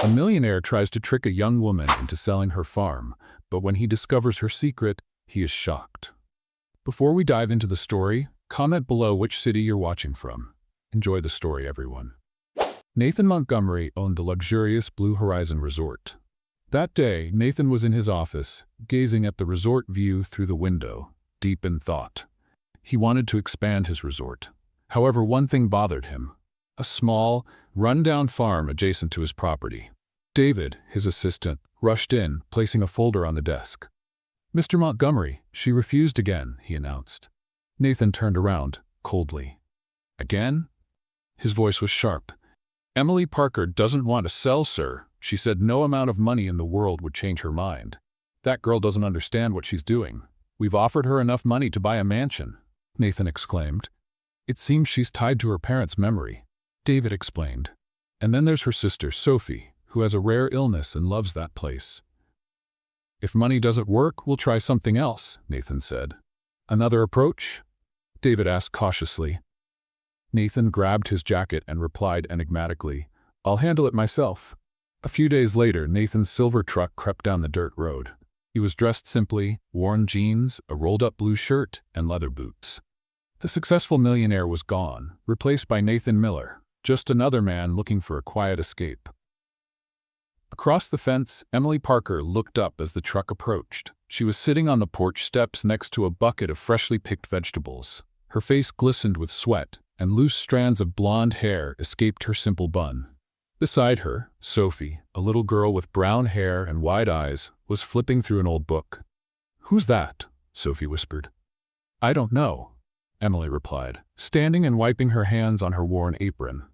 A millionaire tries to trick a young woman into selling her farm, but when he discovers her secret, he is shocked. Before we dive into the story, comment below which city you're watching from. Enjoy the story, everyone. Nathan Montgomery owned the luxurious Blue Horizon Resort. That day, Nathan was in his office, gazing at the resort view through the window, deep in thought. He wanted to expand his resort. However, one thing bothered him: a small, run-down farm adjacent to his property. David, his assistant, rushed in, placing a folder on the desk. "Mr. Montgomery, she refused again," he announced. Nathan turned around, coldly. "Again?" His voice was sharp. "Emily Parker doesn't want to sell, sir. She said no amount of money in the world would change her mind. That girl doesn't understand what she's doing. We've offered her enough money to buy a mansion," Nathan exclaimed. "It seems she's tied to her parents' memory," David explained. "And then there's her sister, Sophie, who has a rare illness and loves that place." "If money doesn't work, we'll try something else," Nathan said. "Another approach?" David asked cautiously. Nathan grabbed his jacket and replied enigmatically, "I'll handle it myself." A few days later, Nathan's silver truck crept down the dirt road. He was dressed simply, worn jeans, a rolled-up blue shirt, and leather boots. The successful millionaire was gone, replaced by Nathan Miller, just another man looking for a quiet escape. Across the fence, Emily Parker looked up as the truck approached. She was sitting on the porch steps next to a bucket of freshly picked vegetables. Her face glistened with sweat, and loose strands of blonde hair escaped her simple bun. Beside her, Sophie, a little girl with brown hair and wide eyes, was flipping through an old book. "Who's that?" Sophie whispered. "I don't know," Emily replied, standing and wiping her hands on her worn apron.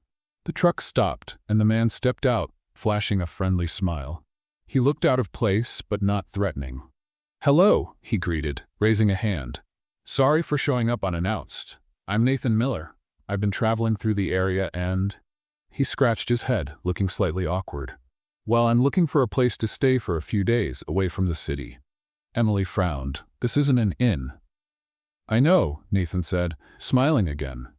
The truck stopped, and the man stepped out, flashing a friendly smile. He looked out of place, but not threatening. "Hello," he greeted, raising a hand. "Sorry for showing up unannounced. I'm Nathan Miller. I've been traveling through the area and—" He scratched his head, looking slightly awkward. "Well, I'm looking for a place to stay for a few days, away from the city." Emily frowned. "This isn't an inn." "I know," Nathan said, smiling again.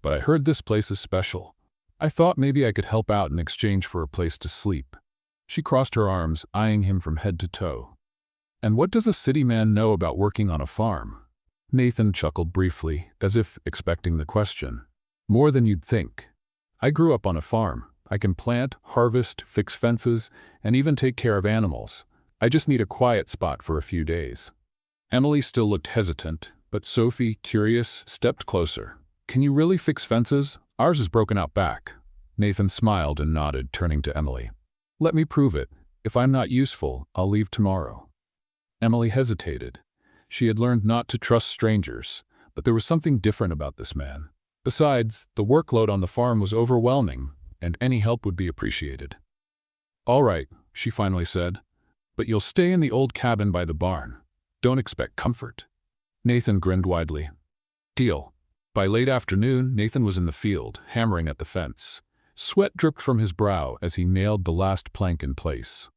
"But I heard this place is special. I thought maybe I could help out in exchange for a place to sleep." She crossed her arms, eyeing him from head to toe. "And what does a city man know about working on a farm?" Nathan chuckled briefly, as if expecting the question. "More than you'd think. I grew up on a farm. I can plant, harvest, fix fences, and even take care of animals. I just need a quiet spot for a few days." Emily still looked hesitant, but Sophie, curious, stepped closer. "Can you really fix fences? Ours is broken out back." Nathan smiled and nodded, turning to Emily. "Let me prove it. If I'm not useful, I'll leave tomorrow." Emily hesitated. She had learned not to trust strangers, but there was something different about this man. Besides, the workload on the farm was overwhelming, and any help would be appreciated. "All right," she finally said, "but you'll stay in the old cabin by the barn. Don't expect comfort." Nathan grinned widely. "Deal." By late afternoon, Nathan was in the field, hammering at the fence. Sweat dripped from his brow as he nailed the last plank in place.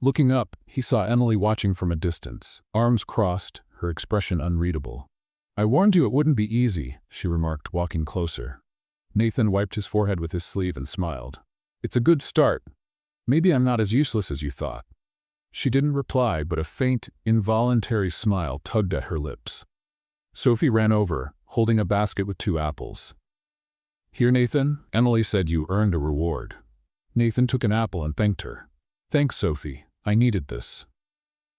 Looking up, he saw Emily watching from a distance, arms crossed, her expression unreadable. "I warned you it wouldn't be easy," she remarked, walking closer. Nathan wiped his forehead with his sleeve and smiled. "It's a good start. Maybe I'm not as useless as you thought." She didn't reply, but a faint, involuntary smile tugged at her lips. Sophie ran over, holding a basket with 2 apples. "Here, Nathan, Emily said you earned a reward." Nathan took an apple and thanked her. "Thanks, Sophie. I needed this."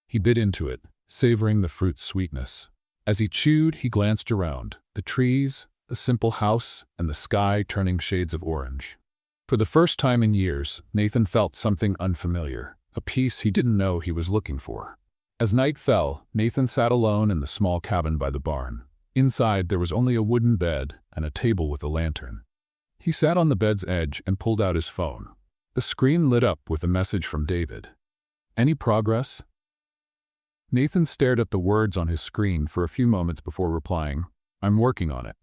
He bit into it, savoring the fruit's sweetness. As he chewed, he glanced around, the trees, the simple house, and the sky turning shades of orange. For the first time in years, Nathan felt something unfamiliar, a peace he didn't know he was looking for. As night fell, Nathan sat alone in the small cabin by the barn. Inside, there was only a wooden bed and a table with a lantern. He sat on the bed's edge and pulled out his phone. The screen lit up with a message from David. "Any progress?" Nathan stared at the words on his screen for a few moments before replying, "I'm working on it."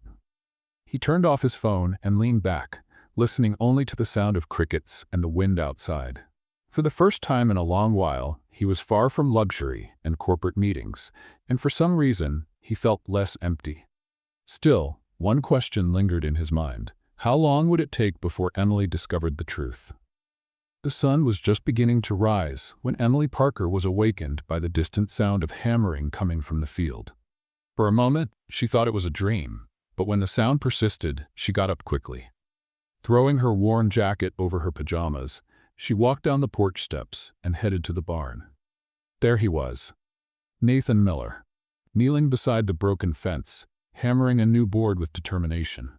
He turned off his phone and leaned back, listening only to the sound of crickets and the wind outside. For the first time in a long while, he was far from luxury and corporate meetings, and for some reason, he felt less empty. Still, one question lingered in his mind. How long would it take before Emily discovered the truth? The sun was just beginning to rise when Emily Parker was awakened by the distant sound of hammering coming from the field. For a moment, she thought it was a dream, but when the sound persisted, she got up quickly. Throwing her worn jacket over her pajamas, she walked down the porch steps and headed to the barn. There he was, Nathan Miller, kneeling beside the broken fence, hammering a new board with determination.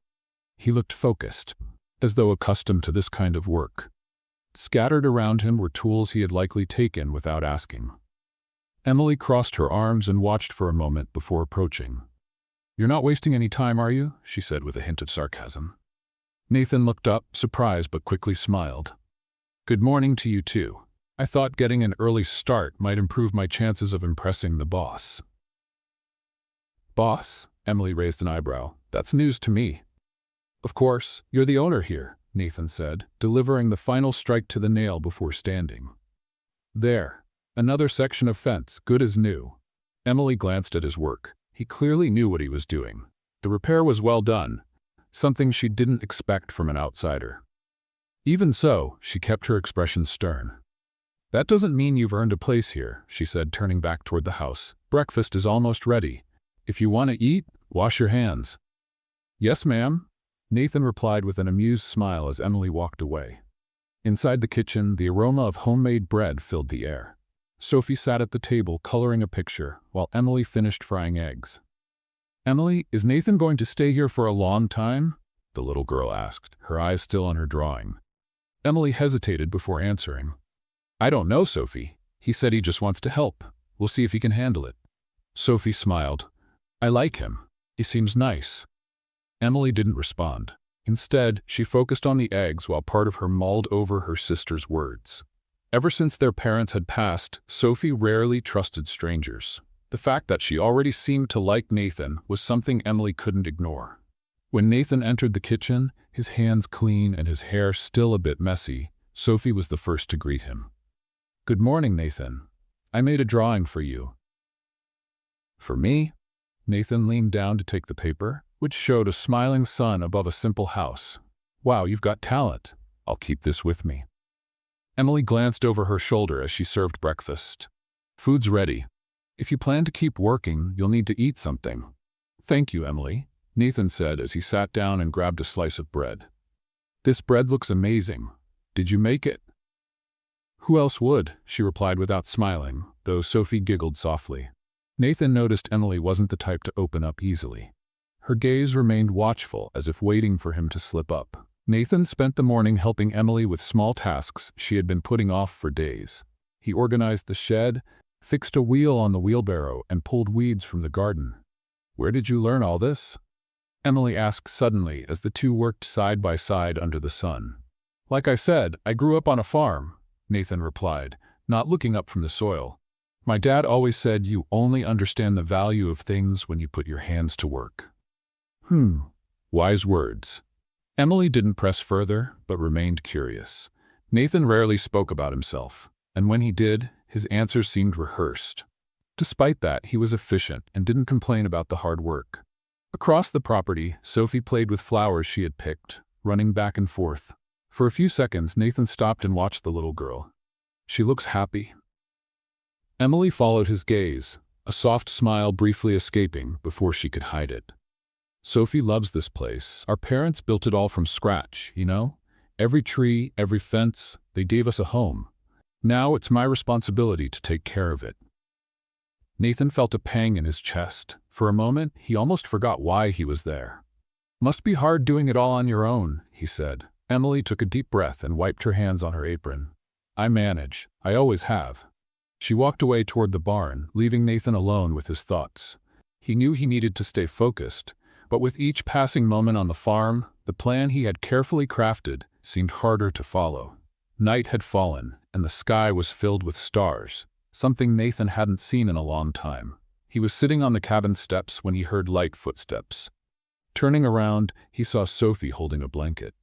He looked focused, as though accustomed to this kind of work. Scattered around him were tools he had likely taken without asking. Emily crossed her arms and watched for a moment before approaching. "You're not wasting any time, are you?" she said with a hint of sarcasm. Nathan looked up, surprised but quickly smiled. "Good morning to you too. I thought getting an early start might improve my chances of impressing the boss." "Boss?" Emily raised an eyebrow. "That's news to me." "Of course, you're the owner here," Nathan said, delivering the final strike to the nail before standing. "There. Another section of fence, good as new." Emily glanced at his work. He clearly knew what he was doing. The repair was well done, something she didn't expect from an outsider. Even so, she kept her expression stern. "That doesn't mean you've earned a place here," she said, turning back toward the house. "Breakfast is almost ready. If you want to eat, wash your hands." "Yes, ma'am," Nathan replied with an amused smile as Emily walked away. Inside the kitchen, the aroma of homemade bread filled the air. Sophie sat at the table coloring a picture while Emily finished frying eggs. "Emily, is Nathan going to stay here for a long time?" the little girl asked, her eyes still on her drawing. Emily hesitated before answering. "I don't know, Sophie. He said he just wants to help. We'll see if he can handle it." Sophie smiled. "I like him. He seems nice." Emily didn't respond. Instead, she focused on the eggs while part of her mulled over her sister's words. Ever since their parents had passed, Sophie rarely trusted strangers. The fact that she already seemed to like Nathan was something Emily couldn't ignore. When Nathan entered the kitchen, his hands clean and his hair still a bit messy, Sophie was the first to greet him. "Good morning, Nathan. I made a drawing for you." "For me?" Nathan leaned down to take the paper, which showed a smiling sun above a simple house. "Wow, you've got talent. I'll keep this with me." Emily glanced over her shoulder as she served breakfast. "Food's ready. If you plan to keep working, you'll need to eat something." "Thank you, Emily," Nathan said as he sat down and grabbed a slice of bread. "This bread looks amazing. Did you make it?" "Who else would?" she replied without smiling, though Sophie giggled softly. Nathan noticed Emily wasn't the type to open up easily. Her gaze remained watchful, as if waiting for him to slip up. Nathan spent the morning helping Emily with small tasks she had been putting off for days. He organized the shed, fixed a wheel on the wheelbarrow, and pulled weeds from the garden. "Where did you learn all this?" Emily asked suddenly as the two worked side by side under the sun. "Like I said, I grew up on a farm," Nathan replied, not looking up from the soil. "My dad always said you only understand the value of things when you put your hands to work." Wise words. Emily didn't press further, but remained curious. Nathan rarely spoke about himself, and when he did, his answers seemed rehearsed. Despite that, he was efficient and didn't complain about the hard work. Across the property, Sophie played with flowers she had picked, running back and forth. For a few seconds, Nathan stopped and watched the little girl. "She looks happy." Emily followed his gaze, a soft smile briefly escaping before she could hide it. "Sophie loves this place. Our parents built it all from scratch, you know? Every tree, every fence, they gave us a home. Now it's my responsibility to take care of it." Nathan felt a pang in his chest. For a moment, he almost forgot why he was there. "Must be hard doing it all on your own," he said. Emily took a deep breath and wiped her hands on her apron. "I manage. I always have." She walked away toward the barn, leaving Nathan alone with his thoughts. He knew he needed to stay focused, but with each passing moment on the farm, the plan he had carefully crafted seemed harder to follow. Night had fallen, and the sky was filled with stars, something Nathan hadn't seen in a long time. He was sitting on the cabin steps when he heard light footsteps. Turning around, he saw Sophie holding a blanket.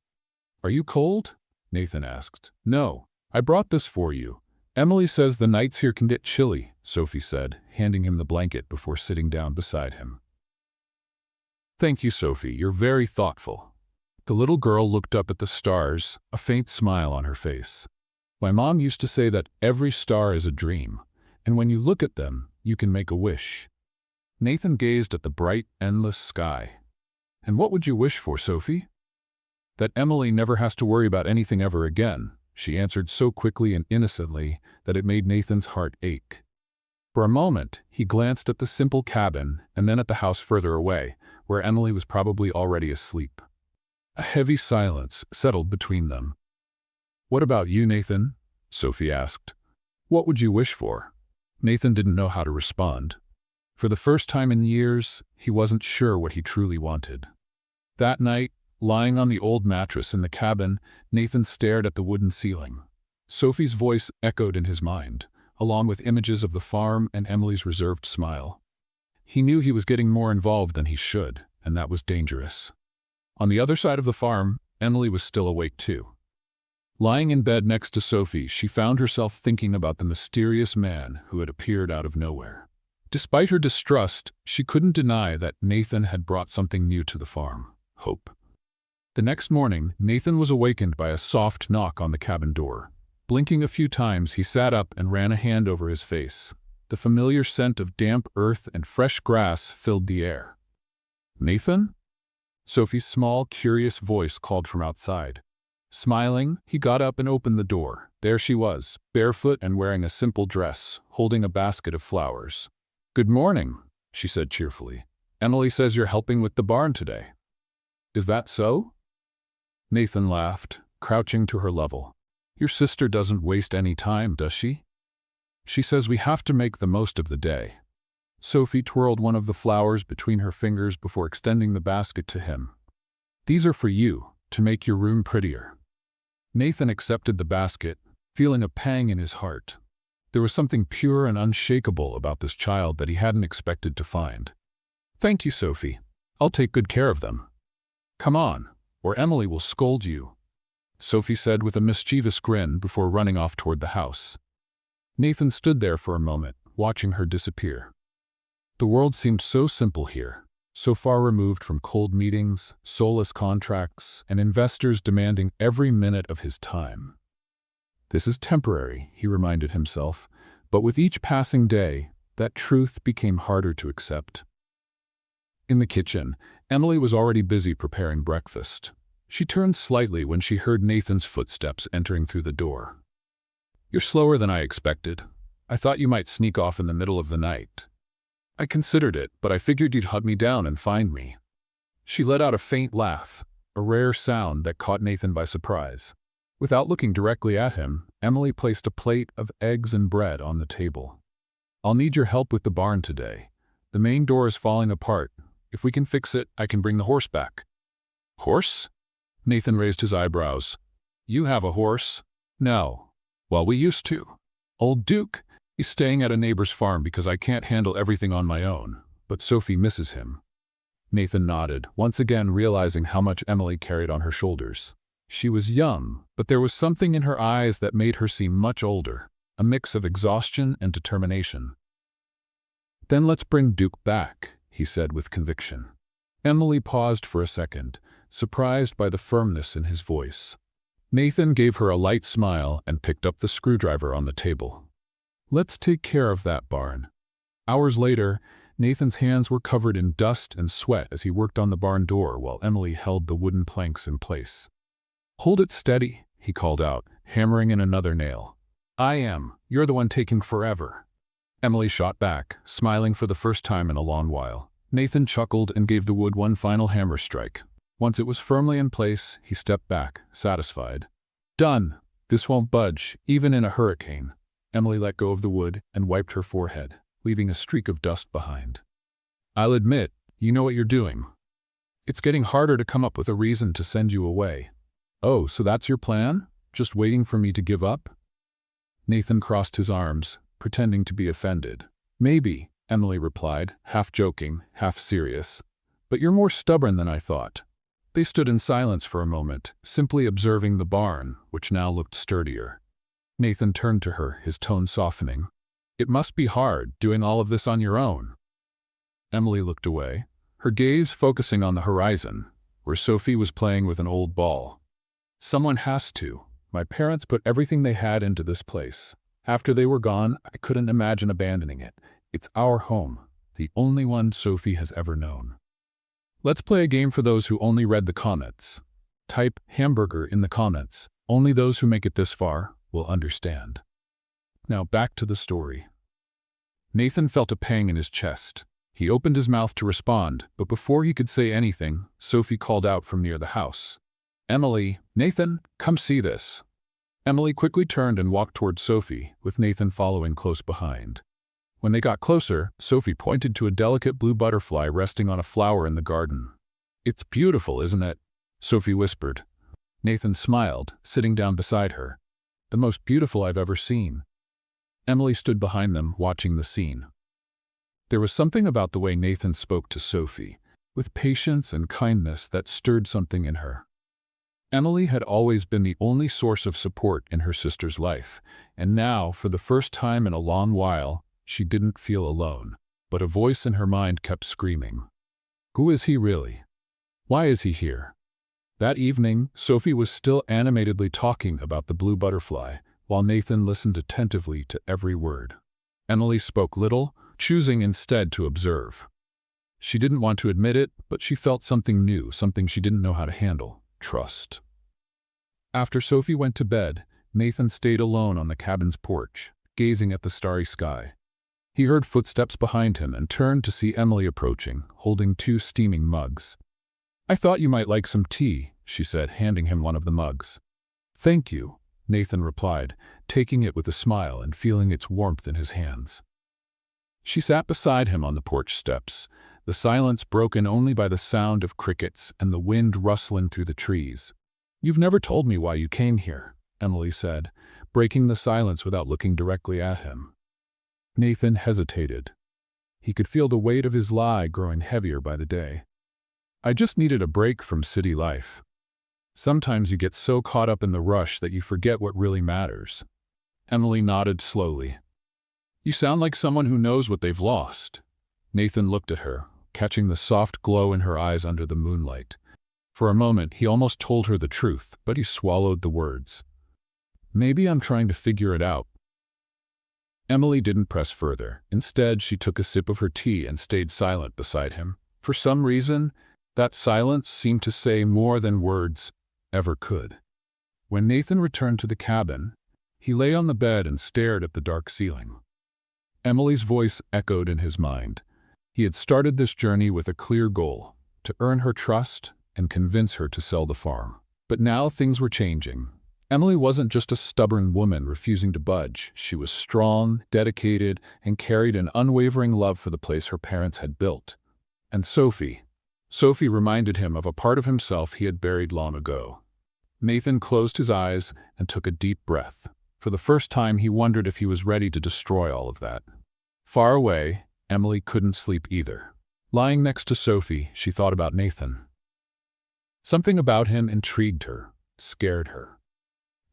"Are you cold?" Nathan asked. "No, I brought this for you. Emily says the nights here can get chilly," Sophie said, handing him the blanket before sitting down beside him. "Thank you, Sophie. You're very thoughtful." The little girl looked up at the stars, a faint smile on her face. My mom used to say that every star is a dream, and when you look at them, you can make a wish. Nathan gazed at the bright, endless sky. And what would you wish for, Sophie? That Emily never has to worry about anything ever again, she answered so quickly and innocently that it made Nathan's heart ache. For a moment, he glanced at the simple cabin and then at the house further away, where Emily was probably already asleep. A heavy silence settled between them. "What about you, Nathan?" Sophie asked. "What would you wish for?" Nathan didn't know how to respond. For the first time in years, he wasn't sure what he truly wanted. That night, lying on the old mattress in the cabin, Nathan stared at the wooden ceiling. Sophie's voice echoed in his mind, along with images of the farm and Emily's reserved smile. He knew he was getting more involved than he should, and that was dangerous. On the other side of the farm, Emily was still awake too. Lying in bed next to Sophie, she found herself thinking about the mysterious man who had appeared out of nowhere. Despite her distrust, she couldn't deny that Nathan had brought something new to the farm: hope. The next morning, Nathan was awakened by a soft knock on the cabin door. Blinking a few times, he sat up and ran a hand over his face. The familiar scent of damp earth and fresh grass filled the air. "Nathan?" Sophie's small, curious voice called from outside. Smiling, he got up and opened the door. There she was, barefoot and wearing a simple dress, holding a basket of flowers. "Good morning," she said cheerfully. "Emily says you're helping with the barn today. Is that so?" Nathan laughed, crouching to her level. "Your sister doesn't waste any time, does she? She says we have to make the most of the day." Sophie twirled one of the flowers between her fingers before extending the basket to him. "These are for you, to make your room prettier." Nathan accepted the basket, feeling a pang in his heart. There was something pure and unshakable about this child that he hadn't expected to find. "Thank you, Sophie. I'll take good care of them." "Come on, or Emily will scold you," Sophie said with a mischievous grin before running off toward the house. Nathan stood there for a moment, watching her disappear. The world seemed so simple here, so far removed from cold meetings, soulless contracts, and investors demanding every minute of his time. This is temporary, he reminded himself, but with each passing day, that truth became harder to accept. In the kitchen, Emily was already busy preparing breakfast. She turned slightly when she heard Nathan's footsteps entering through the door. "You're slower than I expected. I thought you might sneak off in the middle of the night." "I considered it, but I figured you'd hunt me down and find me." She let out a faint laugh, a rare sound that caught Nathan by surprise. Without looking directly at him, Emily placed a plate of eggs and bread on the table. "I'll need your help with the barn today. The main door is falling apart. If we can fix it, I can bring the horse back." "Horse?" Nathan raised his eyebrows. "You have a horse?" "No. Well, we used to. Old Duke, he's staying at a neighbor's farm because I can't handle everything on my own, but Sophie misses him." Nathan nodded, once again realizing how much Emily carried on her shoulders. She was young, but there was something in her eyes that made her seem much older, a mix of exhaustion and determination. "Then let's bring Duke back," he said with conviction. Emily paused for a second, surprised by the firmness in his voice. Nathan gave her a light smile and picked up the screwdriver on the table. "Let's take care of that barn." Hours later, Nathan's hands were covered in dust and sweat as he worked on the barn door while Emily held the wooden planks in place. "Hold it steady," he called out, hammering in another nail. "I am. You're the one taking forever." Emily shot back, smiling for the first time in a long while. Nathan chuckled and gave the wood one final hammer strike. Once it was firmly in place, he stepped back, satisfied. "Done. This won't budge, even in a hurricane." Emily let go of the wood and wiped her forehead, leaving a streak of dust behind. "I'll admit, you know what you're doing. It's getting harder to come up with a reason to send you away." "Oh, so that's your plan? Just waiting for me to give up?" Nathan crossed his arms, pretending to be offended. "Maybe," Emily replied, half joking, half serious. "But you're more stubborn than I thought." They stood in silence for a moment, simply observing the barn, which now looked sturdier. Nathan turned to her, his tone softening. "It must be hard, doing all of this on your own." Emily looked away, her gaze focusing on the horizon, where Sophie was playing with an old ball. "Someone has to. My parents put everything they had into this place. After they were gone, I couldn't imagine abandoning it. It's our home, the only one Sophie has ever known. Let's play a game for those who only read the comments. Type hamburger in the comments. Only those who make it this far will understand. Now back to the story. Nathan felt a pang in his chest. He opened his mouth to respond, but before he could say anything, Sophie called out from near the house. "Emily, Nathan, come see this." Emily quickly turned and walked toward Sophie, with Nathan following close behind. When they got closer, Sophie pointed to a delicate blue butterfly resting on a flower in the garden. "It's beautiful, isn't it?" Sophie whispered. Nathan smiled, sitting down beside her. "The most beautiful I've ever seen." Emily stood behind them, watching the scene. There was something about the way Nathan spoke to Sophie, with patience and kindness that stirred something in her. Emily had always been the only source of support in her sister's life, and now, for the first time in a long while, she didn't feel alone. But a voice in her mind kept screaming, "Who is he really? Why is he here?" That evening, Sophie was still animatedly talking about the blue butterfly, while Nathan listened attentively to every word. Emily spoke little, choosing instead to observe. She didn't want to admit it, but she felt something new, something she didn't know how to handle: trust. After Sophie went to bed, Nathan stayed alone on the cabin's porch, gazing at the starry sky. He heard footsteps behind him and turned to see Emily approaching, holding 2 steaming mugs. "I thought you might like some tea," she said, handing him one of the mugs. "Thank you," Nathan replied, taking it with a smile and feeling its warmth in his hands. She sat beside him on the porch steps, the silence broken only by the sound of crickets and the wind rustling through the trees. "You've never told me why you came here," Emily said, breaking the silence without looking directly at him. Nathan hesitated. He could feel the weight of his lie growing heavier by the day. "I just needed a break from city life. Sometimes you get so caught up in the rush that you forget what really matters." Emily nodded slowly. "You sound like someone who knows what they've lost." Nathan looked at her, catching the soft glow in her eyes under the moonlight. For a moment, he almost told her the truth, but he swallowed the words. "Maybe I'm trying to figure it out." Emily didn't press further. Instead, she took a sip of her tea and stayed silent beside him. For some reason, that silence seemed to say more than words ever could. When Nathan returned to the cabin, he lay on the bed and stared at the dark ceiling. Emily's voice echoed in his mind. He had started this journey with a clear goal: to earn her trust and convince her to sell the farm. But now things were changing. Emily wasn't just a stubborn woman refusing to budge. She was strong, dedicated, and carried an unwavering love for the place her parents had built. And Sophie reminded him of a part of himself he had buried long ago. Nathan closed his eyes and took a deep breath. For the first time, he wondered if he was ready to destroy all of that. Far away, Emily couldn't sleep either. Lying next to Sophie, she thought about Nathan. Something about him intrigued her, scared her.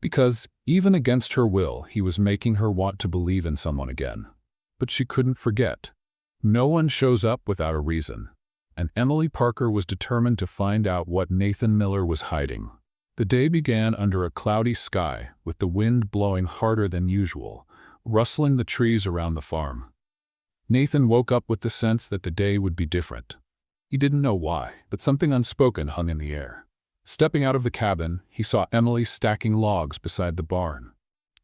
Because, even against her will, he was making her want to believe in someone again. But she couldn't forget. No one shows up without a reason. And Emily Parker was determined to find out what Nathan Miller was hiding. The day began under a cloudy sky, with the wind blowing harder than usual, rustling the trees around the farm. Nathan woke up with the sense that the day would be different. He didn't know why, but something unspoken hung in the air. Stepping out of the cabin, he saw Emily stacking logs beside the barn.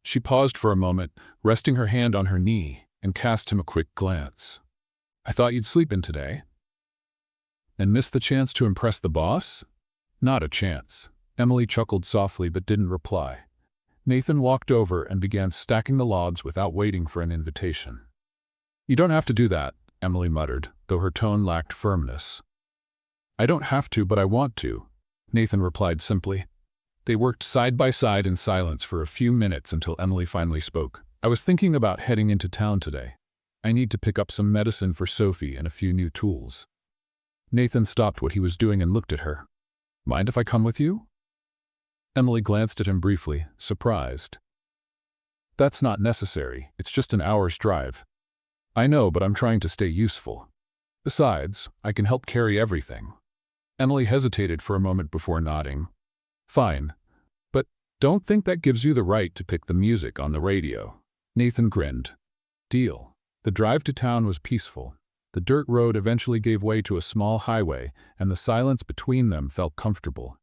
She paused for a moment, resting her hand on her knee, and cast him a quick glance. "I thought you'd sleep in today." "And miss the chance to impress the boss?" "Not a chance." Emily chuckled softly but didn't reply. Nathan walked over and began stacking the logs without waiting for an invitation. "You don't have to do that," Emily muttered, though her tone lacked firmness. "I don't have to, but I want to," Nathan replied simply. They worked side by side in silence for a few minutes until Emily finally spoke. "I was thinking about heading into town today. I need to pick up some medicine for Sophie and a few new tools." Nathan stopped what he was doing and looked at her. "Mind if I come with you?" Emily glanced at him briefly, surprised. "That's not necessary. It's just an hour's drive." "I know, but I'm trying to stay useful. Besides, I can help carry everything." Emily hesitated for a moment before nodding. "Fine. But Don't think that gives you the right to pick the music on the radio. Nathan grinned. Deal. The drive to town was peaceful. The dirt road eventually gave way to a small highway, and the silence between them felt comfortable.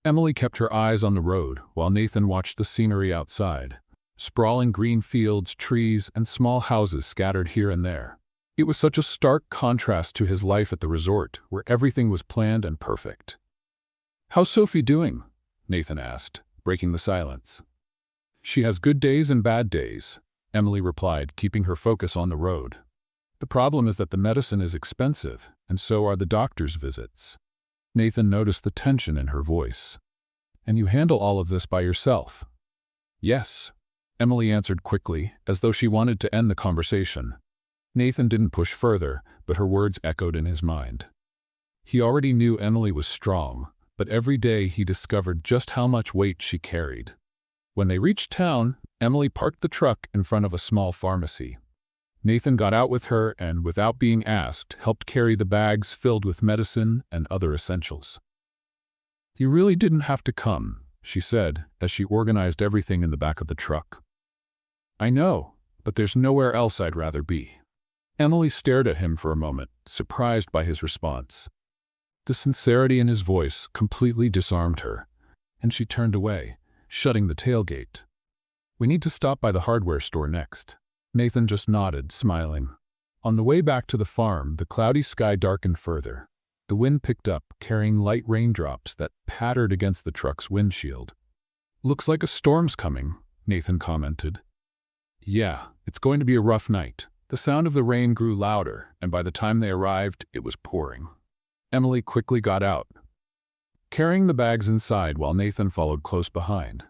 Emily kept her eyes on the road, while Nathan watched the scenery outside. Sprawling green fields, trees, and small houses scattered here and there. It was such a stark contrast to his life at the resort, where everything was planned and perfect. "How's Sophie doing?" Nathan asked, breaking the silence. "She has good days and bad days," Emily replied, keeping her focus on the road. "The problem is that the medicine is expensive, and so are the doctor's visits." Nathan noticed the tension in her voice. "And you handle all of this by yourself?" "Yes," Emily answered quickly, as though she wanted to end the conversation. Nathan didn't push further, but her words echoed in his mind. He already knew Emily was strong, but every day he discovered just how much weight she carried. When they reached town, Emily parked the truck in front of a small pharmacy. Nathan got out with her and, without being asked, helped carry the bags filled with medicine and other essentials. "You really didn't have to come," she said, as she organized everything in the back of the truck. "I know, but there's nowhere else I'd rather be." Emily stared at him for a moment, surprised by his response. The sincerity in his voice completely disarmed her, and she turned away, shutting the tailgate. "We need to stop by the hardware store next." Nathan just nodded, smiling. On the way back to the farm, the cloudy sky darkened further. The wind picked up, carrying light raindrops that pattered against the truck's windshield. "Looks like a storm's coming," Nathan commented. "Yeah, it's going to be a rough night." The sound of the rain grew louder, and by the time they arrived, it was pouring. Emily quickly got out, carrying the bags inside while Nathan followed close behind.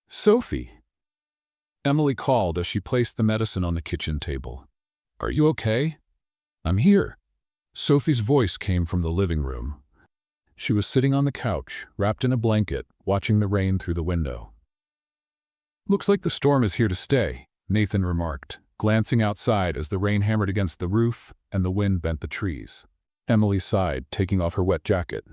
"Sophie!" Emily called as she placed the medicine on the kitchen table. "Are you okay?" "I'm here." Sophie's voice came from the living room. She was sitting on the couch, wrapped in a blanket, watching the rain through the window. "Looks like the storm is here to stay," Nathan remarked, glancing outside as the rain hammered against the roof and the wind bent the trees. Emily sighed, taking off her wet jacket.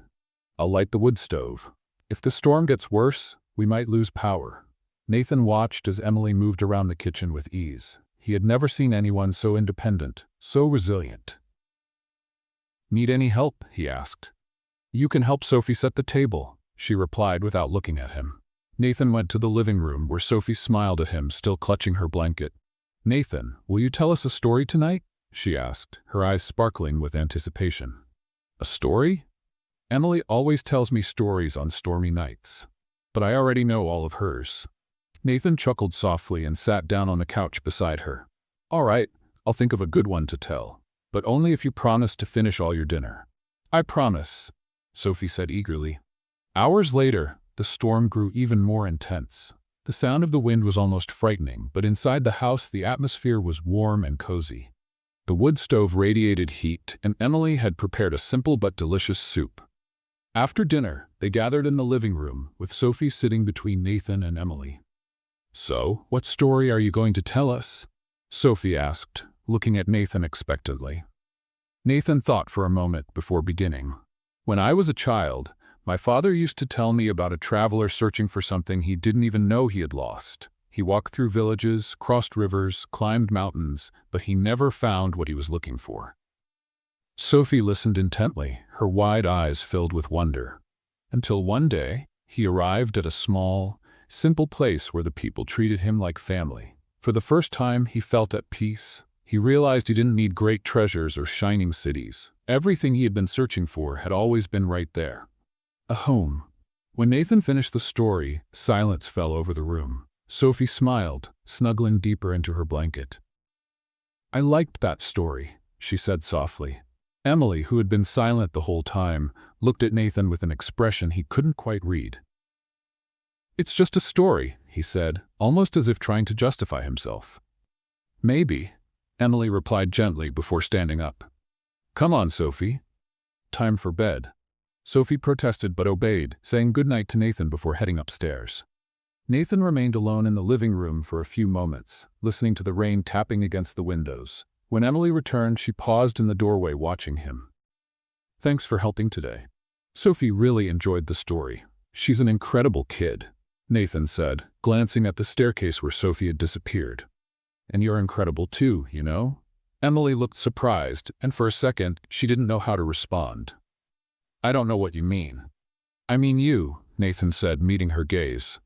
"I'll light the wood stove. If the storm gets worse, we might lose power." Nathan watched as Emily moved around the kitchen with ease. He had never seen anyone so independent, so resilient. "Need any help?" he asked. "You can help Sophie set the table," she replied without looking at him. Nathan went to the living room where Sophie smiled at him, still clutching her blanket. "Nathan, will you tell us a story tonight?" she asked, her eyes sparkling with anticipation. "A story?" "Emily always tells me stories on stormy nights, but I already know all of hers." Nathan chuckled softly and sat down on the couch beside her. "All right, I'll think of a good one to tell, but only if you promise to finish all your dinner." "I promise," Sophie said eagerly. Hours later, the storm grew even more intense. The sound of the wind was almost frightening, but inside the house the atmosphere was warm and cozy. The wood stove radiated heat, and Emily had prepared a simple but delicious soup. After dinner, they gathered in the living room, with Sophie sitting between Nathan and Emily. "So, what story are you going to tell us?" Sophie asked, looking at Nathan expectantly. Nathan thought for a moment before beginning. "When I was a child, my father used to tell me about a traveler searching for something he didn't even know he had lost. He walked through villages, crossed rivers, climbed mountains, but he never found what he was looking for." Sophie listened intently, her wide eyes filled with wonder. Until one day, he arrived at a small, simple place where the people treated him like family. For the first time, he felt at peace. He realized he didn't need great treasures or shining cities. Everything he had been searching for had always been right there. A home. When Nathan finished the story, silence fell over the room. Sophie smiled, snuggling deeper into her blanket. "I liked that story," she said softly. Emily, who had been silent the whole time, looked at Nathan with an expression he couldn't quite read. "It's just a story," he said, almost as if trying to justify himself. "Maybe," Emily replied gently before standing up. "Come on, Sophie. Time for bed." Sophie protested but obeyed, saying goodnight to Nathan before heading upstairs. Nathan remained alone in the living room for a few moments, listening to the rain tapping against the windows. When Emily returned, she paused in the doorway watching him. "Thanks for helping today." Sophie really enjoyed the story. "She's an incredible kid." Nathan said, glancing at the staircase where Sophie had disappeared. And you're incredible too, you know? Emily looked surprised, and for a second, she didn't know how to respond. I don't know what you mean. I mean you, Nathan said, meeting her gaze.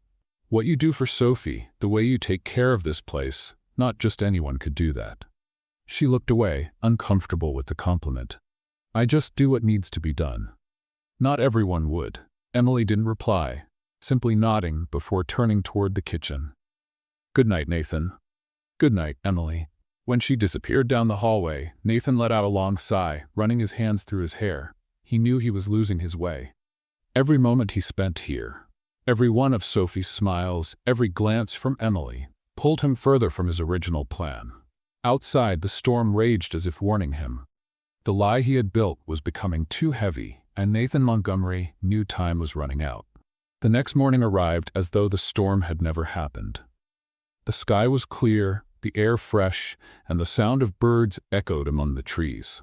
What you do for Sophie, the way you take care of this place, not just anyone could do that. She looked away, uncomfortable with the compliment. I just do what needs to be done. Not everyone would. Emily didn't reply, simply nodding before turning toward the kitchen. Good night, Nathan. Good night, Emily. When she disappeared down the hallway, Nathan let out a long sigh, running his hands through his hair. He knew he was losing his way. Every moment he spent here, every one of Sophie's smiles, every glance from Emily, pulled him further from his original plan. Outside, the storm raged as if warning him. The lie he had built was becoming too heavy, and Nathan Montgomery knew time was running out. The next morning arrived as though the storm had never happened. The sky was clear, the air fresh, and the sound of birds echoed among the trees.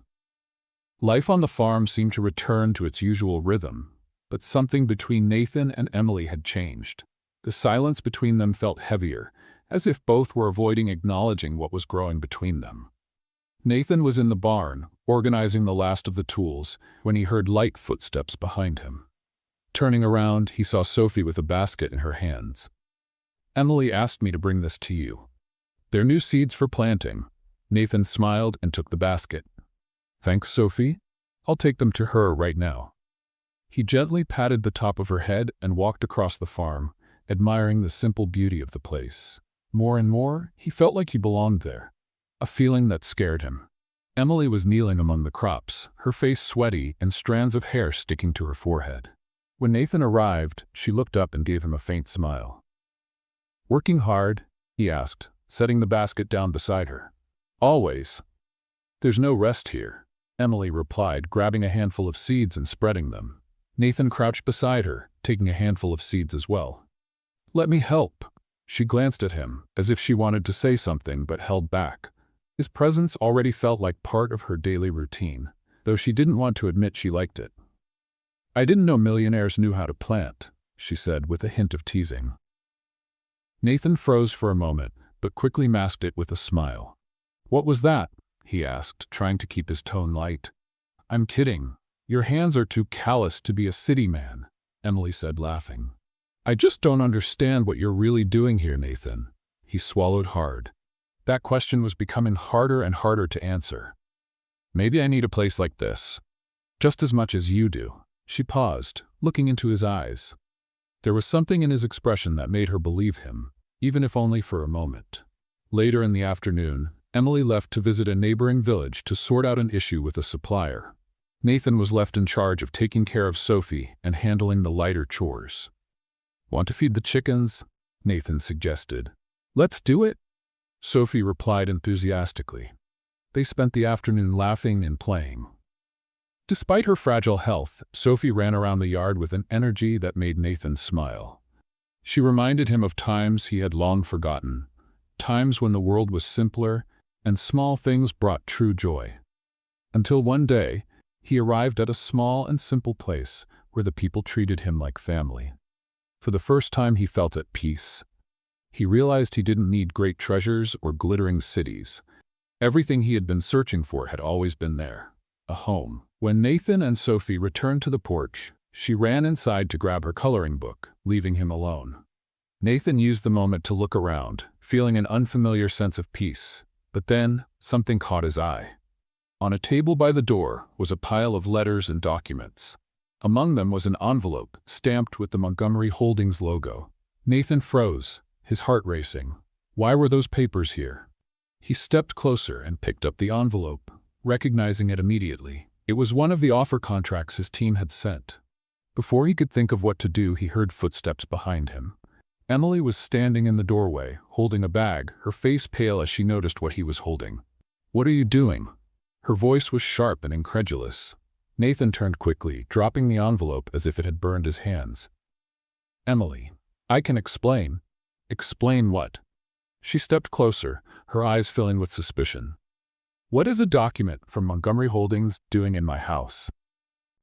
Life on the farm seemed to return to its usual rhythm, but something between Nathan and Emily had changed. The silence between them felt heavier, as if both were avoiding acknowledging what was growing between them. Nathan was in the barn, organizing the last of the tools, when he heard light footsteps behind him. Turning around, he saw Sophie with a basket in her hands. Emily asked me to bring this to you. They're new seeds for planting. Nathan smiled and took the basket. Thanks, Sophie. I'll take them to her right now. He gently patted the top of her head and walked across the farm, admiring the simple beauty of the place. More and more, he felt like he belonged there, a feeling that scared him. Emily was kneeling among the crops, her face sweaty and strands of hair sticking to her forehead. When Nathan arrived, she looked up and gave him a faint smile. Working hard? He asked, setting the basket down beside her. Always. There's no rest here, Emily replied, grabbing a handful of seeds and spreading them. Nathan crouched beside her, taking a handful of seeds as well. Let me help. She glanced at him, as if she wanted to say something but held back. His presence already felt like part of her daily routine, though she didn't want to admit she liked it. I didn't know millionaires knew how to plant, she said with a hint of teasing. Nathan froze for a moment, but quickly masked it with a smile. What was that? He asked, trying to keep his tone light. I'm kidding. Your hands are too callous to be a city man, Emily said, laughing. I just don't understand what you're really doing here, Nathan. He swallowed hard. That question was becoming harder and harder to answer. Maybe I need a place like this, just as much as you do. She paused, looking into his eyes. There was something in his expression that made her believe him, even if only for a moment. Later in the afternoon, Emily left to visit a neighboring village to sort out an issue with a supplier. Nathan was left in charge of taking care of Sophie and handling the lighter chores. Want to feed the chickens? Nathan suggested. Let's do it, Sophie replied enthusiastically. They spent the afternoon laughing and playing. Despite her fragile health, Sophie ran around the yard with an energy that made Nathan smile. She reminded him of times he had long forgotten, times when the world was simpler and small things brought true joy. Until one day, he arrived at a small and simple place where the people treated him like family. For the first time, he felt at peace. He realized he didn't need great treasures or glittering cities. Everything he had been searching for had always been there, a home. When Nathan and Sophie returned to the porch, she ran inside to grab her coloring book, leaving him alone. Nathan used the moment to look around, feeling an unfamiliar sense of peace. But then, something caught his eye. On a table by the door was a pile of letters and documents. Among them was an envelope stamped with the Montgomery Holdings logo. Nathan froze, his heart racing. Why were those papers here? He stepped closer and picked up the envelope, recognizing it immediately. It was one of the offer contracts his team had sent. Before he could think of what to do, he heard footsteps behind him. Emily was standing in the doorway, holding a bag, her face pale as she noticed what he was holding. What are you doing? Her voice was sharp and incredulous. Nathan turned quickly, dropping the envelope as if it had burned his hands. Emily, I can explain. Explain what? She stepped closer, her eyes filling with suspicion. What is a document from Montgomery Holdings doing in my house?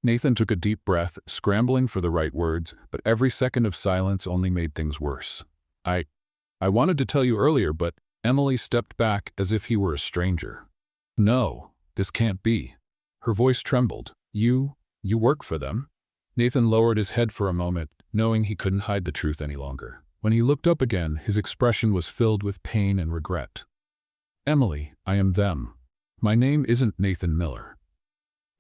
Nathan took a deep breath, scrambling for the right words, but every second of silence only made things worse. I wanted to tell you earlier, but Emily stepped back as if he were a stranger. No, this can't be. Her voice trembled. You work for them? Nathan lowered his head for a moment, knowing he couldn't hide the truth any longer. When he looked up again, his expression was filled with pain and regret. Emily, I am them. My name isn't Nathan Miller.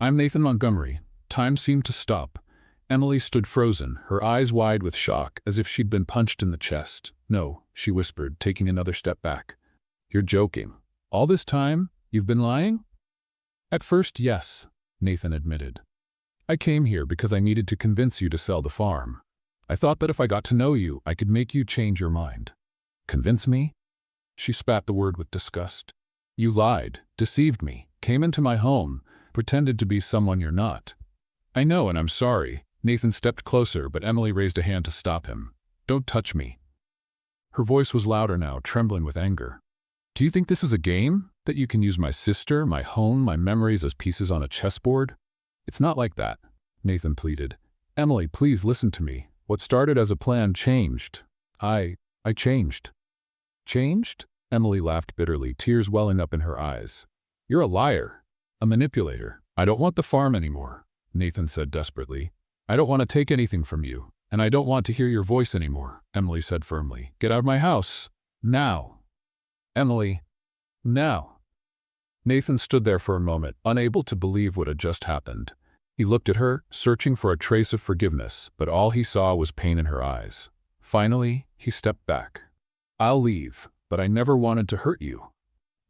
I'm Nathan Montgomery. Time seemed to stop. Emily stood frozen, her eyes wide with shock, as if she'd been punched in the chest. No, she whispered, taking another step back. You're joking. All this time, you've been lying? At first, yes, Nathan admitted. I came here because I needed to convince you to sell the farm. I thought that if I got to know you, I could make you change your mind. Convince me? She spat the word with disgust. You lied, deceived me, came into my home, pretended to be someone you're not. I know, and I'm sorry. Nathan stepped closer, but Emily raised a hand to stop him. Don't touch me. Her voice was louder now, trembling with anger. Do you think this is a game? That you can use my sister, my home, my memories as pieces on a chessboard? It's not like that, Nathan pleaded. Emily, please listen to me. What started as a plan changed. I changed. Changed? Emily laughed bitterly, tears welling up in her eyes. You're a liar. A manipulator. I don't want the farm anymore, Nathan said desperately. I don't want to take anything from you, and I don't want to hear your voice anymore, Emily said firmly. Get out of my house. Now. Emily. Now. Nathan stood there for a moment, unable to believe what had just happened. He looked at her, searching for a trace of forgiveness, but all he saw was pain in her eyes. Finally, he stepped back. I'll leave, but I never wanted to hurt you.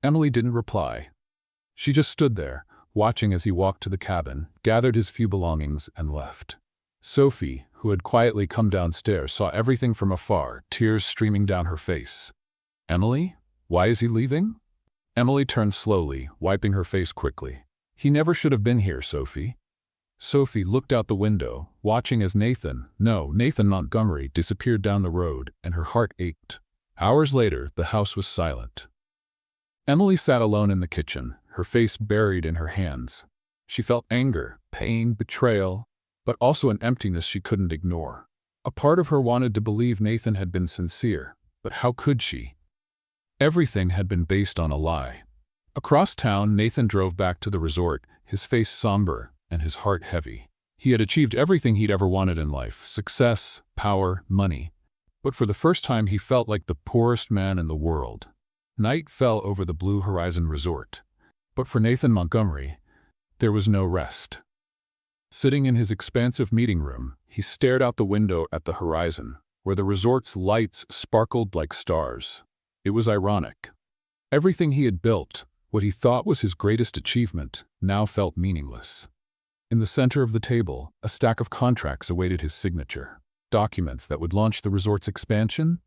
Emily didn't reply. She just stood there, watching as he walked to the cabin, gathered his few belongings, and left. Sophie, who had quietly come downstairs, saw everything from afar, tears streaming down her face. Emily? Why is he leaving? Emily turned slowly, wiping her face quickly. He never should have been here, Sophie. Sophie looked out the window, watching as Nathan Montgomery, disappeared down the road, and her heart ached. Hours later, the house was silent. Emily sat alone in the kitchen, her face buried in her hands. She felt anger, pain, betrayal, but also an emptiness she couldn't ignore. A part of her wanted to believe Nathan had been sincere, but how could she? Everything had been based on a lie. Across town, Nathan drove back to the resort, his face somber and his heart heavy. He had achieved everything he'd ever wanted in life: success, power, money. But for the first time, he felt like the poorest man in the world. Night fell over the Blue Horizon Resort. But for Nathan Montgomery, there was no rest. Sitting in his expansive meeting room, he stared out the window at the horizon, where the resort's lights sparkled like stars. It was ironic. Everything he had built, what he thought was his greatest achievement, now felt meaningless. In the center of the table, a stack of contracts awaited his signature. Documents that would launch the resort's expansion,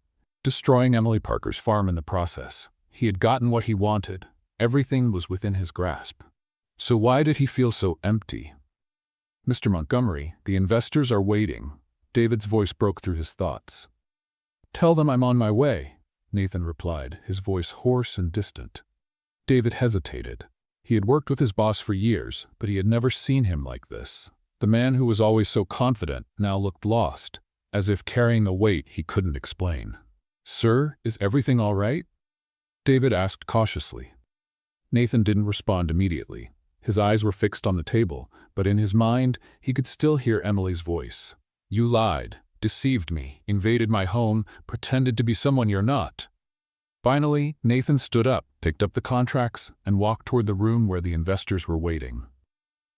destroying Emily Parker's farm in the process. He had gotten what he wanted. Everything was within his grasp. So why did he feel so empty? Mr. Montgomery, the investors are waiting. David's voice broke through his thoughts. Tell them I'm on my way, Nathan replied, his voice hoarse and distant. David hesitated. He had worked with his boss for years, but he had never seen him like this. The man who was always so confident now looked lost, as if carrying a weight he couldn't explain. Sir, is everything all right? David asked cautiously. Nathan didn't respond immediately. His eyes were fixed on the table, but in his mind, he could still hear Emily's voice. You lied, deceived me, invaded my home, pretended to be someone you're not. Finally, Nathan stood up, picked up the contracts, and walked toward the room where the investors were waiting.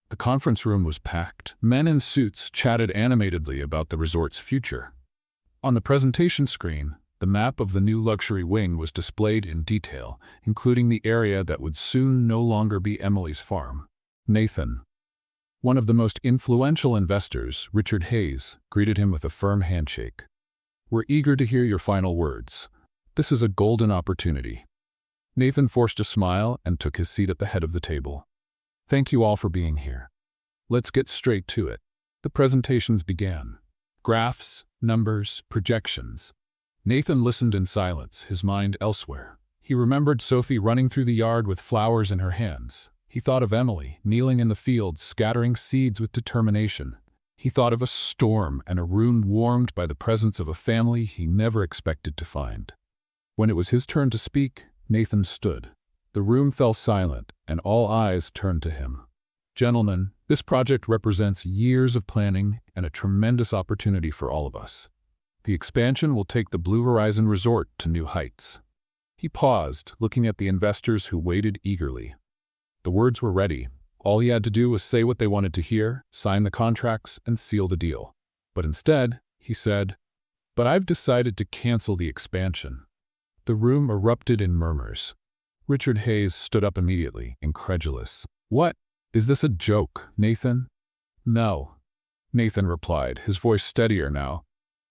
The conference room was packed. Men in suits chatted animatedly about the resort's future. On the presentation screen, the map of the new luxury wing was displayed in detail, including the area that would soon no longer be Emily's farm. Nathan, one of the most influential investors, Richard Hayes, greeted him with a firm handshake. We're eager to hear your final words. This is a golden opportunity. Nathan forced a smile and took his seat at the head of the table. Thank you all for being here. Let's get straight to it. The presentations began. Graphs, numbers, projections. Nathan listened in silence, his mind elsewhere. He remembered Sophie running through the yard with flowers in her hands. He thought of Emily, kneeling in the field, scattering seeds with determination. He thought of a storm and a room warmed by the presence of a family he never expected to find. When it was his turn to speak, Nathan stood. The room fell silent, and all eyes turned to him. "Gentlemen, this project represents years of planning and a tremendous opportunity for all of us. The expansion will take the Blue Horizon Resort to new heights." He paused, looking at the investors who waited eagerly. The words were ready. All he had to do was say what they wanted to hear, sign the contracts, and seal the deal. But instead, he said, "But I've decided to cancel the expansion." The room erupted in murmurs. Richard Hayes stood up immediately, incredulous. "What? Is this a joke, Nathan?" "No," Nathan replied, his voice steadier now.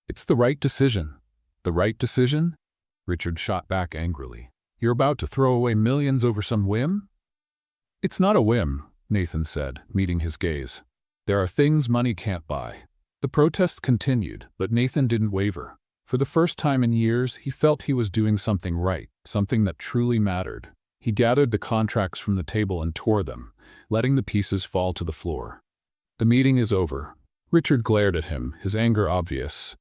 "It's the right decision." "The right decision?" Richard shot back angrily. "You're about to throw away millions over some whim?" "It's not a whim," Nathan said, meeting his gaze. "There are things money can't buy." The protests continued, but Nathan didn't waver. For the first time in years, he felt he was doing something right, something that truly mattered. He gathered the contracts from the table and tore them, letting the pieces fall to the floor. "The meeting is over." Richard glared at him, his anger obvious.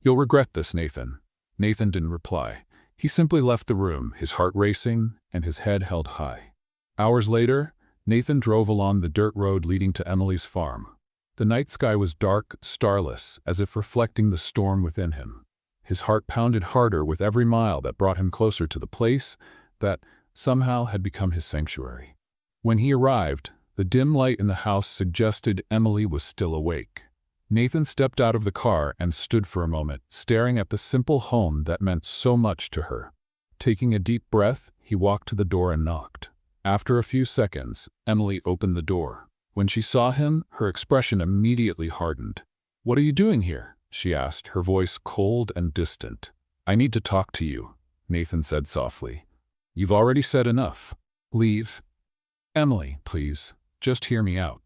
"You'll regret this, Nathan." Nathan didn't reply. He simply left the room, his heart racing and his head held high. Hours later, Nathan drove along the dirt road leading to Emily's farm. The night sky was dark, starless, as if reflecting the storm within him. His heart pounded harder with every mile that brought him closer to the place that, somehow, had become his sanctuary. When he arrived, the dim light in the house suggested Emily was still awake. Nathan stepped out of the car and stood for a moment, staring at the simple home that meant so much to her. Taking a deep breath, he walked to the door and knocked. After a few seconds, Emily opened the door. When she saw him, her expression immediately hardened. "What are you doing here?" she asked, her voice cold and distant. "I need to talk to you," Nathan said softly. "You've already said enough. Leave." "Emily, please, just hear me out."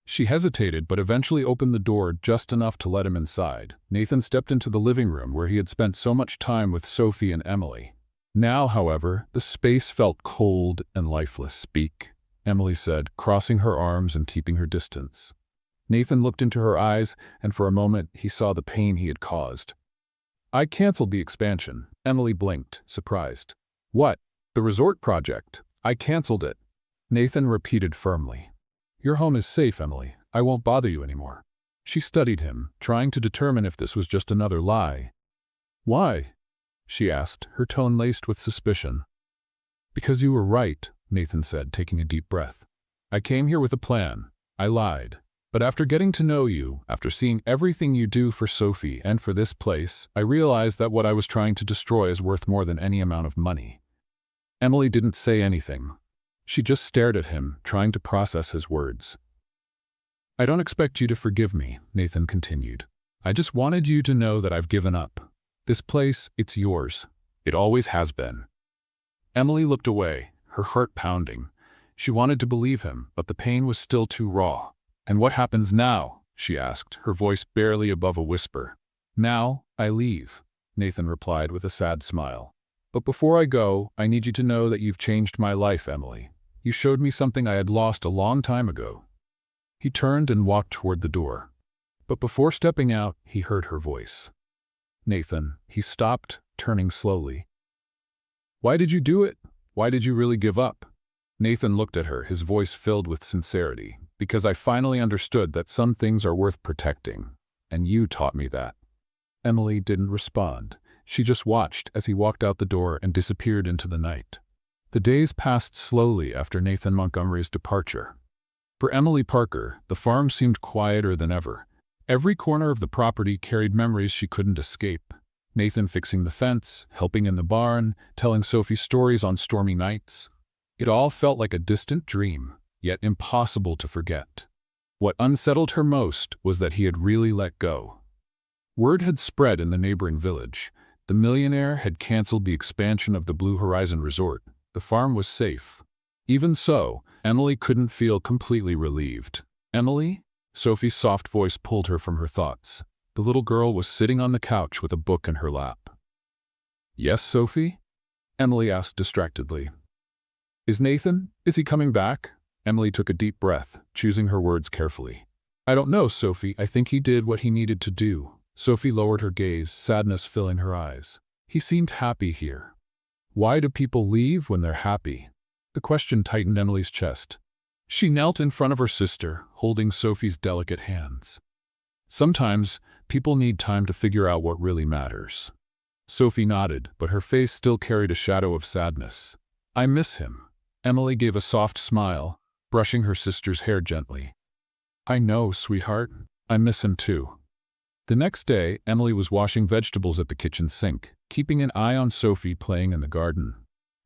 She hesitated but eventually opened the door just enough to let him inside. Nathan stepped into the living room where he had spent so much time with Sophie and Emily. Now, however, the space felt cold and lifeless. "Speak," Emily said, crossing her arms and keeping her distance. Nathan looked into her eyes, and for a moment he saw the pain he had caused. "I canceled the expansion." Emily blinked, surprised. "What? The resort project? I canceled it." Nathan repeated firmly. "Your home is safe, Emily. I won't bother you anymore." She studied him, trying to determine if this was just another lie. "Why?" she asked, her tone laced with suspicion. "Because you were right," Nathan said, taking a deep breath. "I came here with a plan. I lied. But after getting to know you, after seeing everything you do for Sophie and for this place, I realized that what I was trying to destroy is worth more than any amount of money." Emily didn't say anything. She just stared at him, trying to process his words. "I don't expect you to forgive me," Nathan continued. "I just wanted you to know that I've given up. This place, it's yours. It always has been." Emily looked away, her heart pounding. She wanted to believe him, but the pain was still too raw. "And what happens now?" she asked, her voice barely above a whisper. "Now, I leave," Nathan replied with a sad smile. "But before I go, I need you to know that you've changed my life, Emily. You showed me something I had lost a long time ago." He turned and walked toward the door. But before stepping out, he heard her voice. "Nathan," he stopped, turning slowly. "Why did you do it? Why did you really give up?" Nathan looked at her, his voice filled with sincerity. "Because I finally understood that some things are worth protecting, and you taught me that." Emily didn't respond. She just watched as he walked out the door and disappeared into the night. The days passed slowly after Nathan Montgomery's departure. For Emily Parker, the farm seemed quieter than ever. Every corner of the property carried memories she couldn't escape. Nathan fixing the fence, helping in the barn, telling Sophie stories on stormy nights. It all felt like a distant dream, yet impossible to forget. What unsettled her most was that he had really let go. Word had spread in the neighboring village. The Millionaire had canceled the expansion of the Blue Horizon Resort. The farm was safe. Even so, Emily couldn't feel completely relieved. "Emily?" Sophie's soft voice pulled her from her thoughts. The little girl was sitting on the couch with a book in her lap. "Yes, Sophie?" Emily asked distractedly. Is he coming back? Emily took a deep breath, choosing her words carefully. I don't know, Sophie. I think he did what he needed to do. Sophie lowered her gaze, sadness filling her eyes. He seemed happy here. Why do people leave when they're happy? The question tightened Emily's chest. She knelt in front of her sister, holding Sophie's delicate hands. Sometimes, people need time to figure out what really matters. Sophie nodded, but her face still carried a shadow of sadness. I miss him. Emily gave a soft smile, brushing her sister's hair gently. I know, sweetheart. I miss him too. The next day, Emily was washing vegetables at the kitchen sink, keeping an eye on Sophie playing in the garden.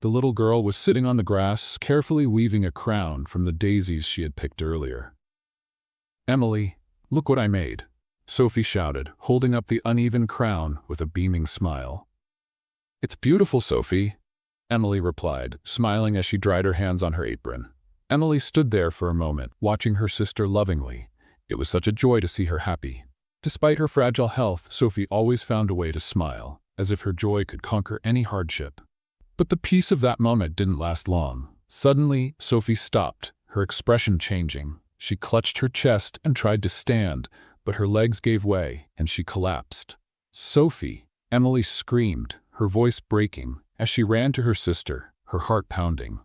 The little girl was sitting on the grass, carefully weaving a crown from the daisies she had picked earlier. Emily, look what I made, Sophie shouted, holding up the uneven crown with a beaming smile. It's beautiful, Sophie, Emily replied, smiling as she dried her hands on her apron. Emily stood there for a moment, watching her sister lovingly. It was such a joy to see her happy. Despite her fragile health, Sophie always found a way to smile, as if her joy could conquer any hardship. But the peace of that moment didn't last long. Suddenly, Sophie stopped, her expression changing. She clutched her chest and tried to stand, but her legs gave way, and she collapsed. Sophie, Emily screamed, her voice breaking, as she ran to her sister, her heart pounding.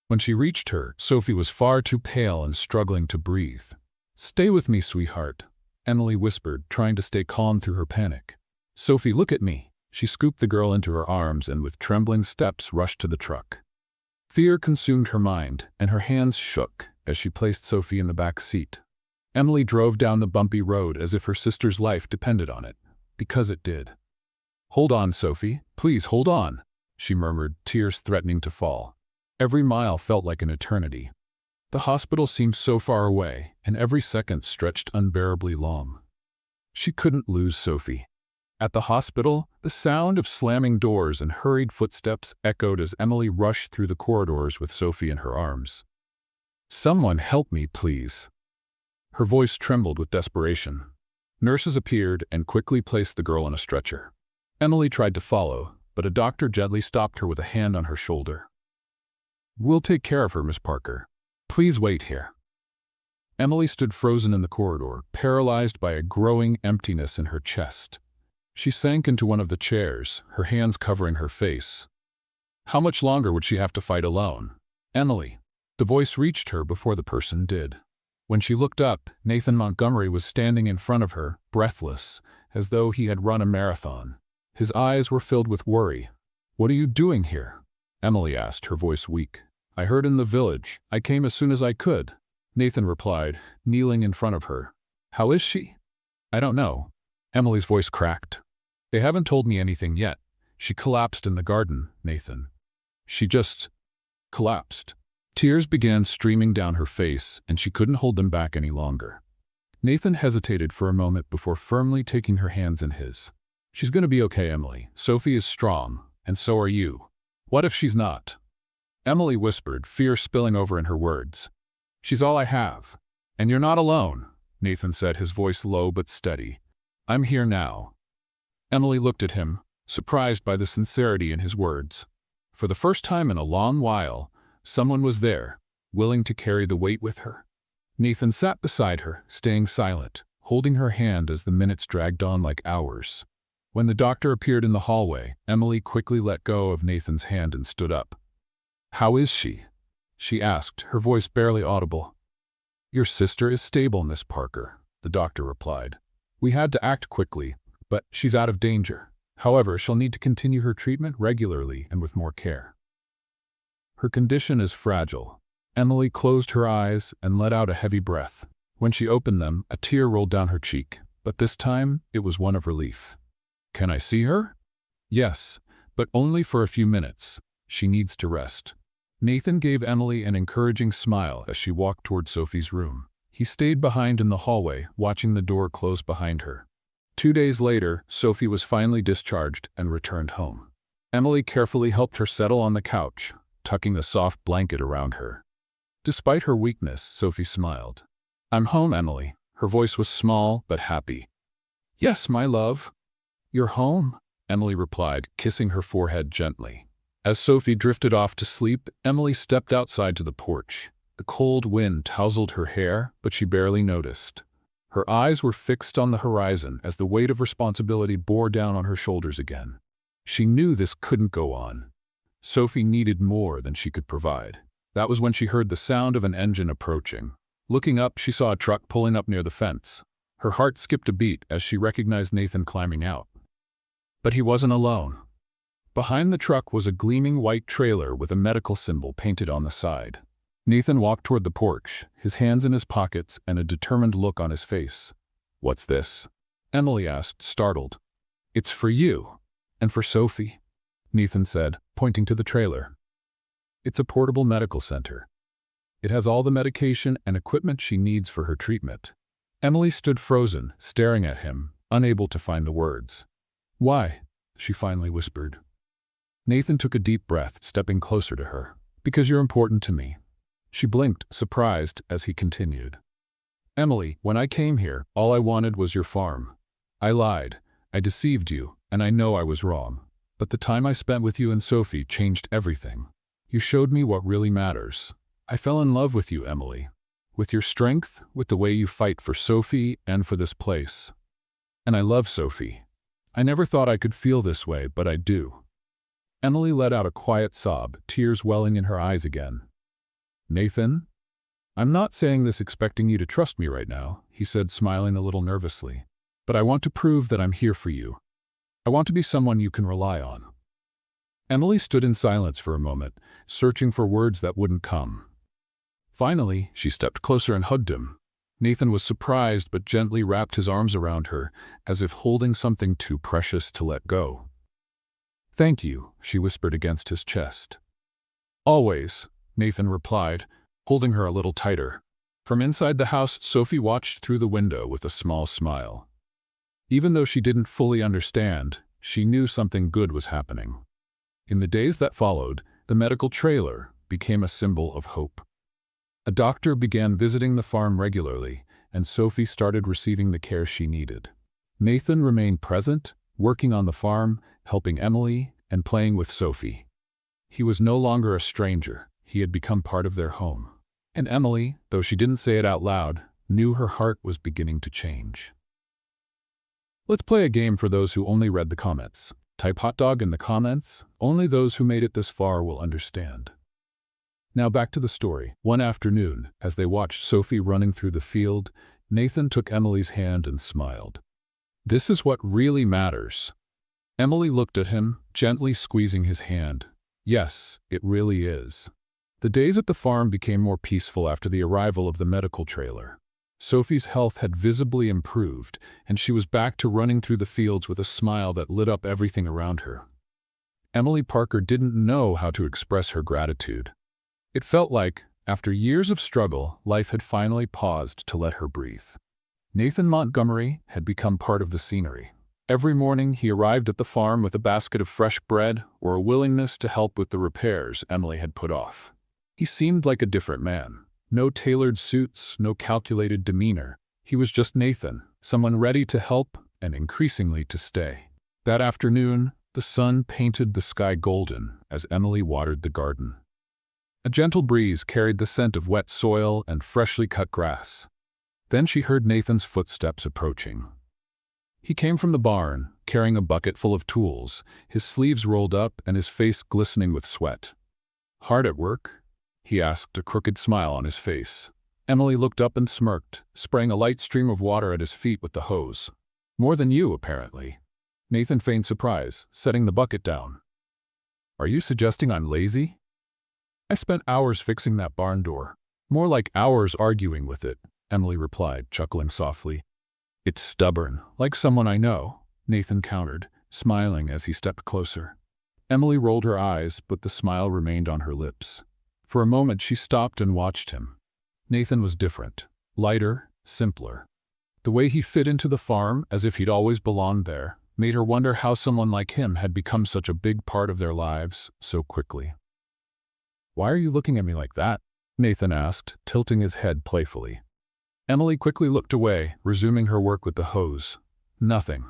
When she reached her, Sophie was far too pale and struggling to breathe. Stay with me, sweetheart, Emily whispered, trying to stay calm through her panic. Sophie, look at me. She scooped the girl into her arms and with trembling steps rushed to the truck. Fear consumed her mind, and her hands shook as she placed Sophie in the back seat. Emily drove down the bumpy road as if her sister's life depended on it, because it did. Hold on, Sophie. Please hold on, she murmured, tears threatening to fall. Every mile felt like an eternity. The hospital seemed so far away, and every second stretched unbearably long. She couldn't lose Sophie. At the hospital, the sound of slamming doors and hurried footsteps echoed as Emily rushed through the corridors with Sophie in her arms. Someone help me, please. Her voice trembled with desperation. Nurses appeared and quickly placed the girl on a stretcher. Emily tried to follow, but a doctor gently stopped her with a hand on her shoulder. We'll take care of her, Miss Parker. Please wait here. Emily stood frozen in the corridor, paralyzed by a growing emptiness in her chest. She sank into one of the chairs, her hands covering her face. How much longer would she have to fight alone? Emily. The voice reached her before the person did. When she looked up, Nathan Montgomery was standing in front of her, breathless, as though he had run a marathon. His eyes were filled with worry. What are you doing here? Emily asked, her voice weak. I heard in the village. I came as soon as I could. Nathan replied, kneeling in front of her. How is she? I don't know. Emily's voice cracked. They haven't told me anything yet. She collapsed in the garden, Nathan. She just collapsed. Tears began streaming down her face, and she couldn't hold them back any longer. Nathan hesitated for a moment before firmly taking her hands in his. She's going to be okay, Emily. Sophie is strong, and so are you. What if she's not? Emily whispered, fear spilling over in her words. She's all I have. And you're not alone, Nathan said, his voice low but steady. I'm here now. Emily looked at him, surprised by the sincerity in his words. For the first time in a long while, someone was there, willing to carry the weight with her. Nathan sat beside her, staying silent, holding her hand as the minutes dragged on like hours. When the doctor appeared in the hallway, Emily quickly let go of Nathan's hand and stood up. How is she? She asked, her voice barely audible. Your sister is stable, Miss Parker, the doctor replied. We had to act quickly, but she's out of danger. However, she'll need to continue her treatment regularly and with more care. Her condition is fragile. Emily closed her eyes and let out a heavy breath. When she opened them, a tear rolled down her cheek, but this time it was one of relief. Can I see her? Yes, but only for a few minutes. She needs to rest. Nathan gave Emily an encouraging smile as she walked toward Sophie's room. He stayed behind in the hallway, watching the door close behind her. 2 days later, Sophie was finally discharged and returned home. Emily carefully helped her settle on the couch, tucking a soft blanket around her. Despite her weakness, Sophie smiled. I'm home, Emily. Her voice was small but happy. Yes, my love. You're home? Emily replied, kissing her forehead gently. As Sophie drifted off to sleep, Emily stepped outside to the porch. The cold wind tousled her hair, but she barely noticed. Her eyes were fixed on the horizon as the weight of responsibility bore down on her shoulders again. She knew this couldn't go on. Sophie needed more than she could provide. That was when she heard the sound of an engine approaching. Looking up, she saw a truck pulling up near the fence. Her heart skipped a beat as she recognized Nathan climbing out. But he wasn't alone. Behind the truck was a gleaming white trailer with a medical symbol painted on the side. Nathan walked toward the porch, his hands in his pockets and a determined look on his face. "What's this?" Emily asked, startled. "It's for you. And for Sophie," Nathan said, pointing to the trailer. "It's a portable medical center. It has all the medication and equipment she needs for her treatment." Emily stood frozen, staring at him, unable to find the words. "Why?" she finally whispered. Nathan took a deep breath, stepping closer to her. "Because you're important to me." She blinked, surprised, as he continued. "Emily, when I came here, all I wanted was your farm. I lied, I deceived you, and I know I was wrong. But the time I spent with you and Sophie changed everything. You showed me what really matters. I fell in love with you, Emily. With your strength, with the way you fight for Sophie and for this place. And I love Sophie. I never thought I could feel this way, but I do." Emily let out a quiet sob, tears welling in her eyes again. "Nathan? I'm not saying this expecting you to trust me right now," he said, smiling a little nervously. "But I want to prove that I'm here for you. I want to be someone you can rely on." Emily stood in silence for a moment, searching for words that wouldn't come. Finally, she stepped closer and hugged him. Nathan was surprised but gently wrapped his arms around her, as if holding something too precious to let go. "Thank you," she whispered against his chest. "Always," Nathan replied, holding her a little tighter. From inside the house, Sophie watched through the window with a small smile. Even though she didn't fully understand, she knew something good was happening. In the days that followed, the medical trailer became a symbol of hope. A doctor began visiting the farm regularly, and Sophie started receiving the care she needed. Nathan remained present, working on the farm, helping Emily, and playing with Sophie. He was no longer a stranger. He had become part of their home. And Emily, though she didn't say it out loud, knew her heart was beginning to change. Let's play a game for those who only read the comments. Type hot dog in the comments. Only those who made it this far will understand. Now back to the story. One afternoon, as they watched Sophie running through the field, Nathan took Emily's hand and smiled. "This is what really matters." Emily looked at him, gently squeezing his hand. "Yes, it really is." The days at the farm became more peaceful after the arrival of the medical trailer. Sophie's health had visibly improved, and she was back to running through the fields with a smile that lit up everything around her. Emily Parker didn't know how to express her gratitude. It felt like, after years of struggle, life had finally paused to let her breathe. Nathan Montgomery had become part of the scenery. Every morning he arrived at the farm with a basket of fresh bread or a willingness to help with the repairs Emily had put off. He seemed like a different man. No tailored suits, no calculated demeanor. He was just Nathan, someone ready to help and increasingly to stay. That afternoon, the sun painted the sky golden as Emily watered the garden. A gentle breeze carried the scent of wet soil and freshly cut grass. Then she heard Nathan's footsteps approaching. He came from the barn, carrying a bucket full of tools, his sleeves rolled up and his face glistening with sweat. "Hard at work?" he asked, a crooked smile on his face. Emily looked up and smirked, spraying a light stream of water at his feet with the hose. "More than you, apparently." Nathan feigned surprise, setting the bucket down. "Are you suggesting I'm lazy?" "I spent hours fixing that barn door." "More like hours arguing with it," Emily replied, chuckling softly. "It's stubborn, like someone I know," Nathan countered, smiling as he stepped closer. Emily rolled her eyes, but the smile remained on her lips. For a moment she stopped and watched him. Nathan was different, lighter, simpler. The way he fit into the farm, as if he'd always belonged there, made her wonder how someone like him had become such a big part of their lives so quickly. "Why are you looking at me like that?" Nathan asked, tilting his head playfully. Emily quickly looked away, resuming her work with the hose. "Nothing.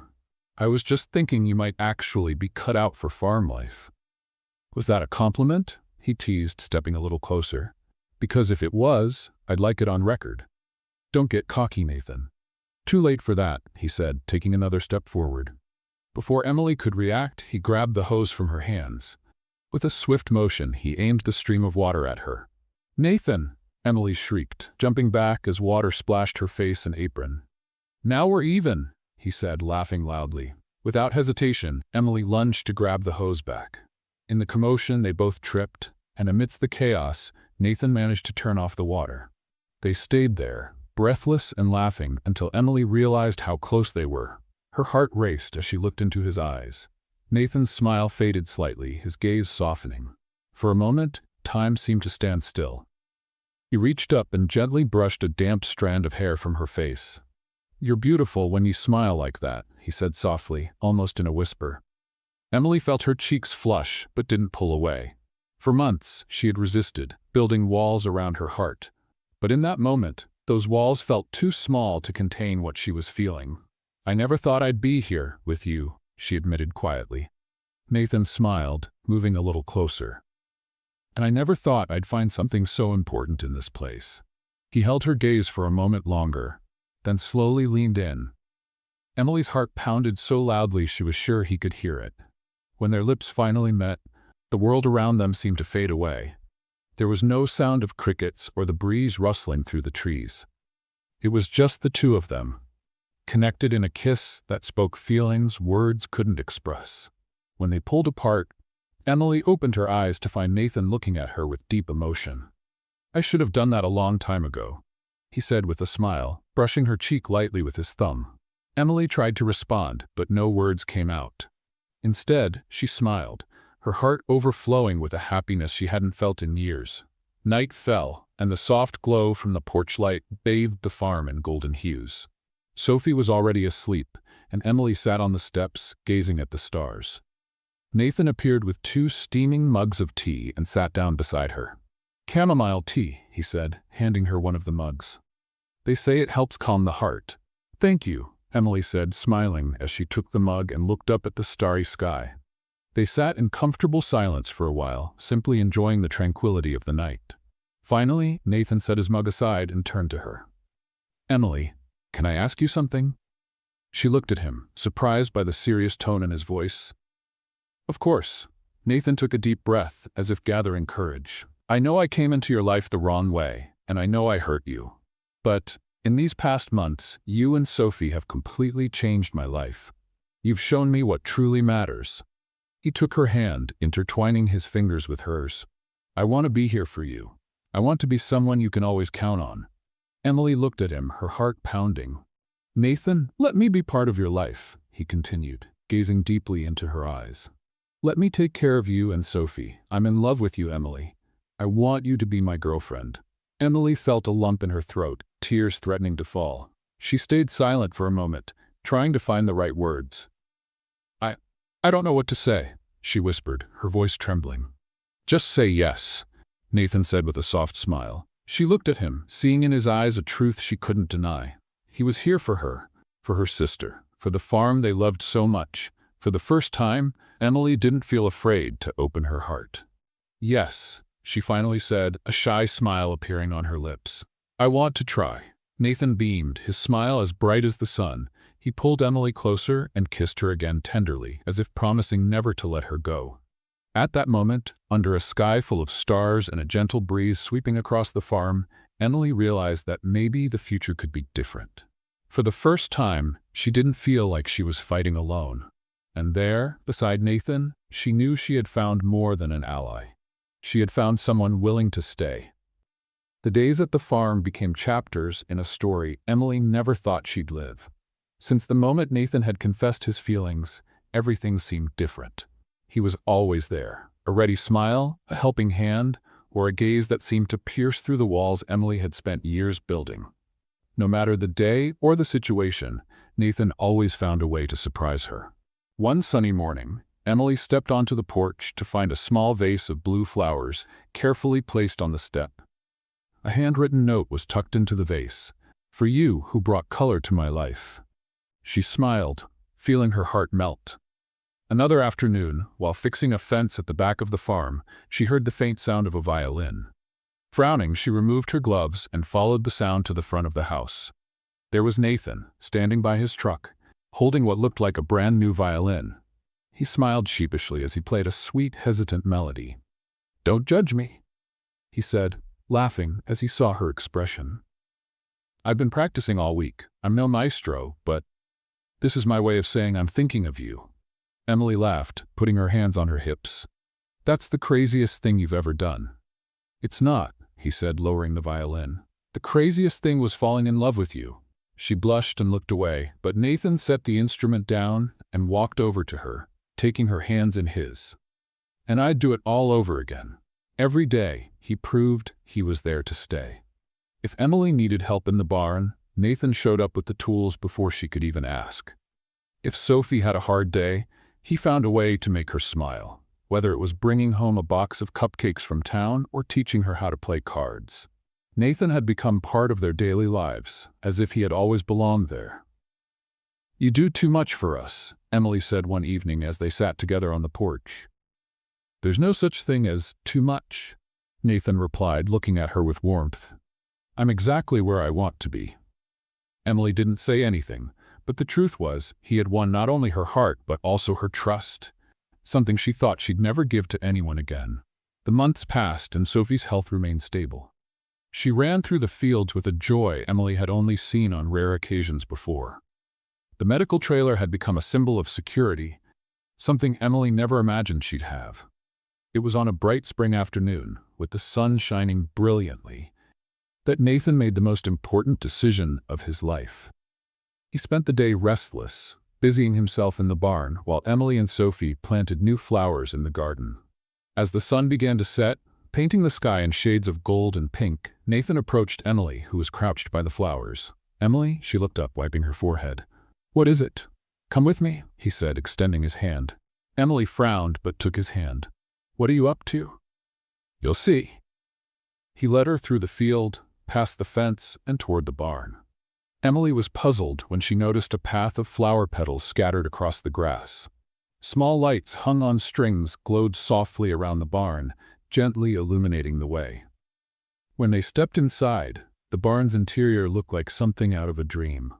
I was just thinking you might actually be cut out for farm life." Was that a compliment? He teased, stepping a little closer. Because if it was, I'd like it on record. Don't get cocky, Nathan. Too late for that, he said, taking another step forward. Before Emily could react, he grabbed the hose from her hands. With a swift motion, he aimed the stream of water at her. Nathan! Emily shrieked, jumping back as water splashed her face and apron. Now we're even, he said, laughing loudly. Without hesitation, Emily lunged to grab the hose back. In the commotion, they both tripped, and amidst the chaos, Nathan managed to turn off the water. They stayed there, breathless and laughing, until Emily realized how close they were. Her heart raced as she looked into his eyes. Nathan's smile faded slightly, his gaze softening. For a moment, time seemed to stand still. He reached up and gently brushed a damp strand of hair from her face. You're beautiful when you smile like that, he said softly, almost in a whisper. Emily felt her cheeks flush, but didn't pull away. For months, she had resisted, building walls around her heart. But in that moment, those walls felt too small to contain what she was feeling. I never thought I'd be here, with you, she admitted quietly. Nathan smiled, moving a little closer. And I never thought I'd find something so important in this place. He held her gaze for a moment longer, then slowly leaned in. Emily's heart pounded so loudly she was sure he could hear it. When their lips finally met, the world around them seemed to fade away. There was no sound of crickets or the breeze rustling through the trees. It was just the two of them, connected in a kiss that spoke feelings words couldn't express. When they pulled apart, Emily opened her eyes to find Nathan looking at her with deep emotion. I should have done that a long time ago, he said with a smile, brushing her cheek lightly with his thumb. Emily tried to respond, but no words came out. Instead, she smiled, her heart overflowing with a happiness she hadn't felt in years. Night fell, and the soft glow from the porch light bathed the farm in golden hues. Sophie was already asleep, and Emily sat on the steps, gazing at the stars. Nathan appeared with 2 steaming mugs of tea and sat down beside her. Chamomile tea, he said, handing her one of the mugs. They say it helps calm the heart. Thank you, Emily said, smiling as she took the mug and looked up at the starry sky. They sat in comfortable silence for a while, simply enjoying the tranquility of the night. Finally, Nathan set his mug aside and turned to her. Emily, can I ask you something? She looked at him, surprised by the serious tone in his voice. Of course. Nathan took a deep breath, as if gathering courage. I know I came into your life the wrong way, and I know I hurt you. But in these past months, you and Sophie have completely changed my life. You've shown me what truly matters. He took her hand, intertwining his fingers with hers. I want to be here for you. I want to be someone you can always count on. Emily looked at him, her heart pounding. Nathan, let me be part of your life, he continued, gazing deeply into her eyes. Let me take care of you and Sophie. I'm in love with you, Emily. I want you to be my girlfriend. Emily felt a lump in her throat, tears threatening to fall. She stayed silent for a moment, trying to find the right words. I don't know what to say, she whispered, her voice trembling. Just say yes, Nathan said with a soft smile. She looked at him, seeing in his eyes a truth she couldn't deny. He was here for her sister, for the farm they loved so much. For the first time, Emily didn't feel afraid to open her heart. Yes, she finally said, a shy smile appearing on her lips. I want to try. Nathan beamed, his smile as bright as the sun. He pulled Emily closer and kissed her again tenderly, as if promising never to let her go. At that moment, under a sky full of stars and a gentle breeze sweeping across the farm, Emily realized that maybe the future could be different. For the first time, she didn't feel like she was fighting alone. And there, beside Nathan, she knew she had found more than an ally. She had found someone willing to stay. The days at the farm became chapters in a story Emily never thought she'd live. Since the moment Nathan had confessed his feelings, everything seemed different. He was always there, a ready smile, a helping hand, or a gaze that seemed to pierce through the walls Emily had spent years building. No matter the day or the situation, Nathan always found a way to surprise her. One sunny morning, Emily stepped onto the porch to find a small vase of blue flowers carefully placed on the step. A handwritten note was tucked into the vase. For you who brought color to my life. She smiled, feeling her heart melt. Another afternoon, while fixing a fence at the back of the farm, she heard the faint sound of a violin. Frowning, she removed her gloves and followed the sound to the front of the house. There was Nathan, standing by his truck, holding what looked like a brand new violin. He smiled sheepishly as he played a sweet, hesitant melody. "Don't judge me," he said, laughing as he saw her expression. "I've been practicing all week. I'm no maestro, but this is my way of saying I'm thinking of you." Emily laughed, putting her hands on her hips. "That's the craziest thing you've ever done." "It's not," he said, lowering the violin. "The craziest thing was falling in love with you." She blushed and looked away, but Nathan set the instrument down and walked over to her, taking her hands in his. "And I'd do it all over again." Every day, he proved he was there to stay. If Emily needed help in the barn, Nathan showed up with the tools before she could even ask. If Sophie had a hard day, he found a way to make her smile, whether it was bringing home a box of cupcakes from town or teaching her how to play cards. Nathan had become part of their daily lives, as if he had always belonged there. "You do too much for us," Emily said one evening as they sat together on the porch. "There's no such thing as too much," Nathan replied, looking at her with warmth. "I'm exactly where I want to be." Emily didn't say anything, but the truth was he had won not only her heart but also her trust, something she thought she'd never give to anyone again. The months passed and Sophie's health remained stable. She ran through the fields with a joy Emily had only seen on rare occasions before. The medical trailer had become a symbol of security, something Emily never imagined she'd have. It was on a bright spring afternoon, with the sun shining brilliantly, that Nathan made the most important decision of his life. He spent the day restless, busying himself in the barn, while Emily and Sophie planted new flowers in the garden. As the sun began to set, painting the sky in shades of gold and pink, Nathan approached Emily, who was crouched by the flowers. "Emily," she looked up, wiping her forehead. "What is it?" "Come with me," he said, extending his hand. Emily frowned but took his hand. "What are you up to?" "You'll see." He led her through the field, past the fence, and toward the barn. Emily was puzzled when she noticed a path of flower petals scattered across the grass. Small lights hung on strings glowed softly around the barn, gently illuminating the way. When they stepped inside, the barn's interior looked like something out of a dream.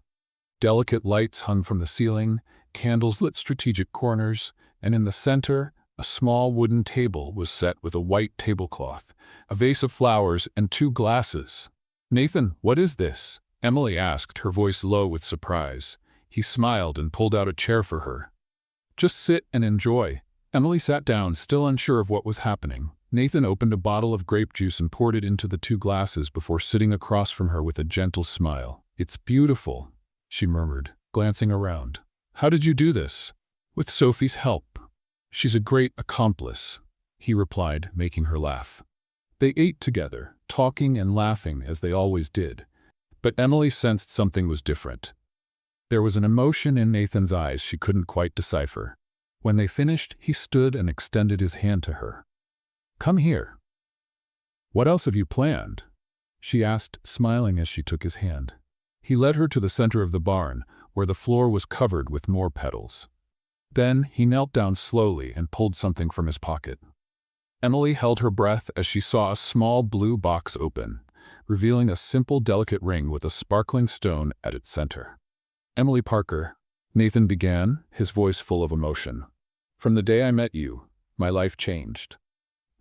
Delicate lights hung from the ceiling, candles lit strategic corners, and in the center, a small wooden table was set with a white tablecloth, a vase of flowers, and 2 glasses. "Nathan, what is this?" Emily asked, her voice low with surprise. He smiled and pulled out a chair for her. "Just sit and enjoy." Emily sat down, still unsure of what was happening. Nathan opened a bottle of grape juice and poured it into the 2 glasses before sitting across from her with a gentle smile. "It's beautiful," she murmured, glancing around. "How did you do this?" "With Sophie's help. She's a great accomplice," he replied, making her laugh. They ate together, talking and laughing as they always did. But Emily sensed something was different. There was an emotion in Nathan's eyes she couldn't quite decipher. When they finished, he stood and extended his hand to her. "Come here." "What else have you planned?" she asked, smiling as she took his hand. He led her to the center of the barn, where the floor was covered with more petals. Then he knelt down slowly and pulled something from his pocket. Emily held her breath as she saw a small blue box open, revealing a simple, delicate ring with a sparkling stone at its center. "Emily Parker," Nathan began, his voice full of emotion. "From the day I met you, my life changed.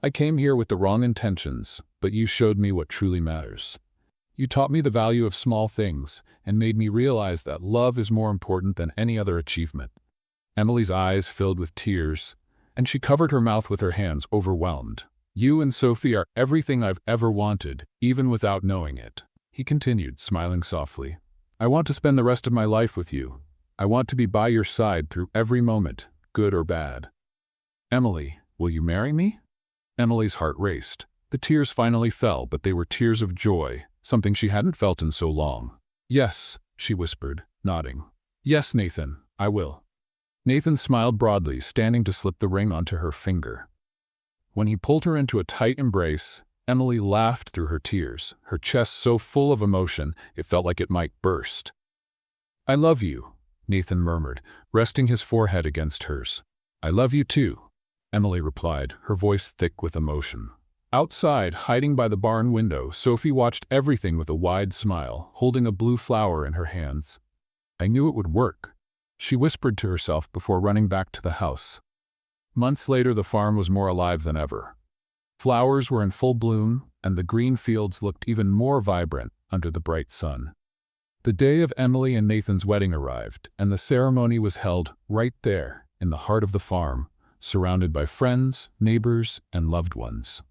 I came here with the wrong intentions, but you showed me what truly matters. You taught me the value of small things and made me realize that love is more important than any other achievement." Emily's eyes filled with tears, and she covered her mouth with her hands, overwhelmed. "You and Sophie are everything I've ever wanted, even without knowing it," he continued, smiling softly. "I want to spend the rest of my life with you. I want to be by your side through every moment, good or bad. Emily, will you marry me?" Emily's heart raced. The tears finally fell, but they were tears of joy, something she hadn't felt in so long. "Yes," she whispered, nodding. "Yes, Nathan, I will." Nathan smiled broadly, standing to slip the ring onto her finger. When he pulled her into a tight embrace, Emily laughed through her tears, her chest so full of emotion it felt like it might burst. "I love you," Nathan murmured, resting his forehead against hers. "I love you too," Emily replied, her voice thick with emotion. Outside, hiding by the barn window, Sophie watched everything with a wide smile, holding a blue flower in her hands. "I knew it would work," she whispered to herself before running back to the house. Months later, the farm was more alive than ever. Flowers were in full bloom, and the green fields looked even more vibrant under the bright sun. The day of Emily and Nathan's wedding arrived, and the ceremony was held right there, in the heart of the farm, surrounded by friends, neighbors, and loved ones.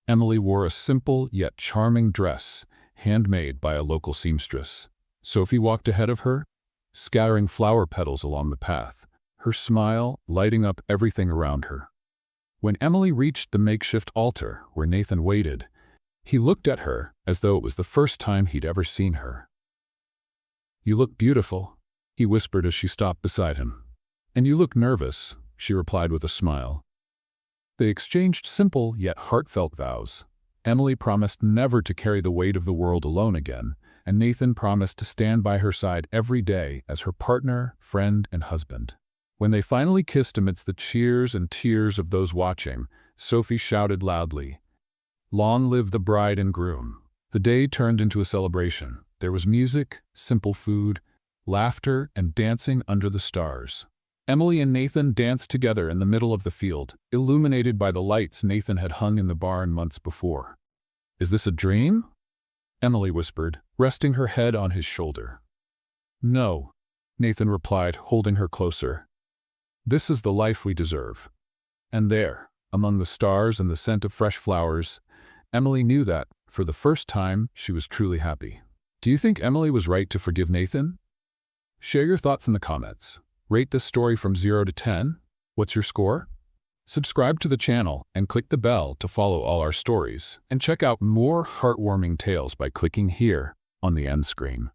Emily wore a simple yet charming dress, handmade by a local seamstress. Sophie walked ahead of her, scattering flower petals along the path, her smile lighting up everything around her. When Emily reached the makeshift altar where Nathan waited, he looked at her as though it was the first time he'd ever seen her. "You look beautiful," he whispered as she stopped beside him. "And you look nervous," she replied with a smile. They exchanged simple yet heartfelt vows. Emily promised never to carry the weight of the world alone again, and Nathan promised to stand by her side every day as her partner, friend, and husband. When they finally kissed amidst the cheers and tears of those watching, Sophie shouted loudly, "Long live the bride and groom." The day turned into a celebration. There was music, simple food, laughter, and dancing under the stars. Emily and Nathan danced together in the middle of the field, illuminated by the lights Nathan had hung in the barn months before. "Is this a dream?" Emily whispered, resting her head on his shoulder. "No," Nathan replied, holding her closer. "This is the life we deserve." And there, among the stars and the scent of fresh flowers, Emily knew that, for the first time, she was truly happy. Do you think Emily was right to forgive Nathan? Share your thoughts in the comments. Rate this story from 0 to 10. What's your score? Subscribe to the channel and click the bell to follow all our stories, and check out more heartwarming tales by clicking here on the end screen.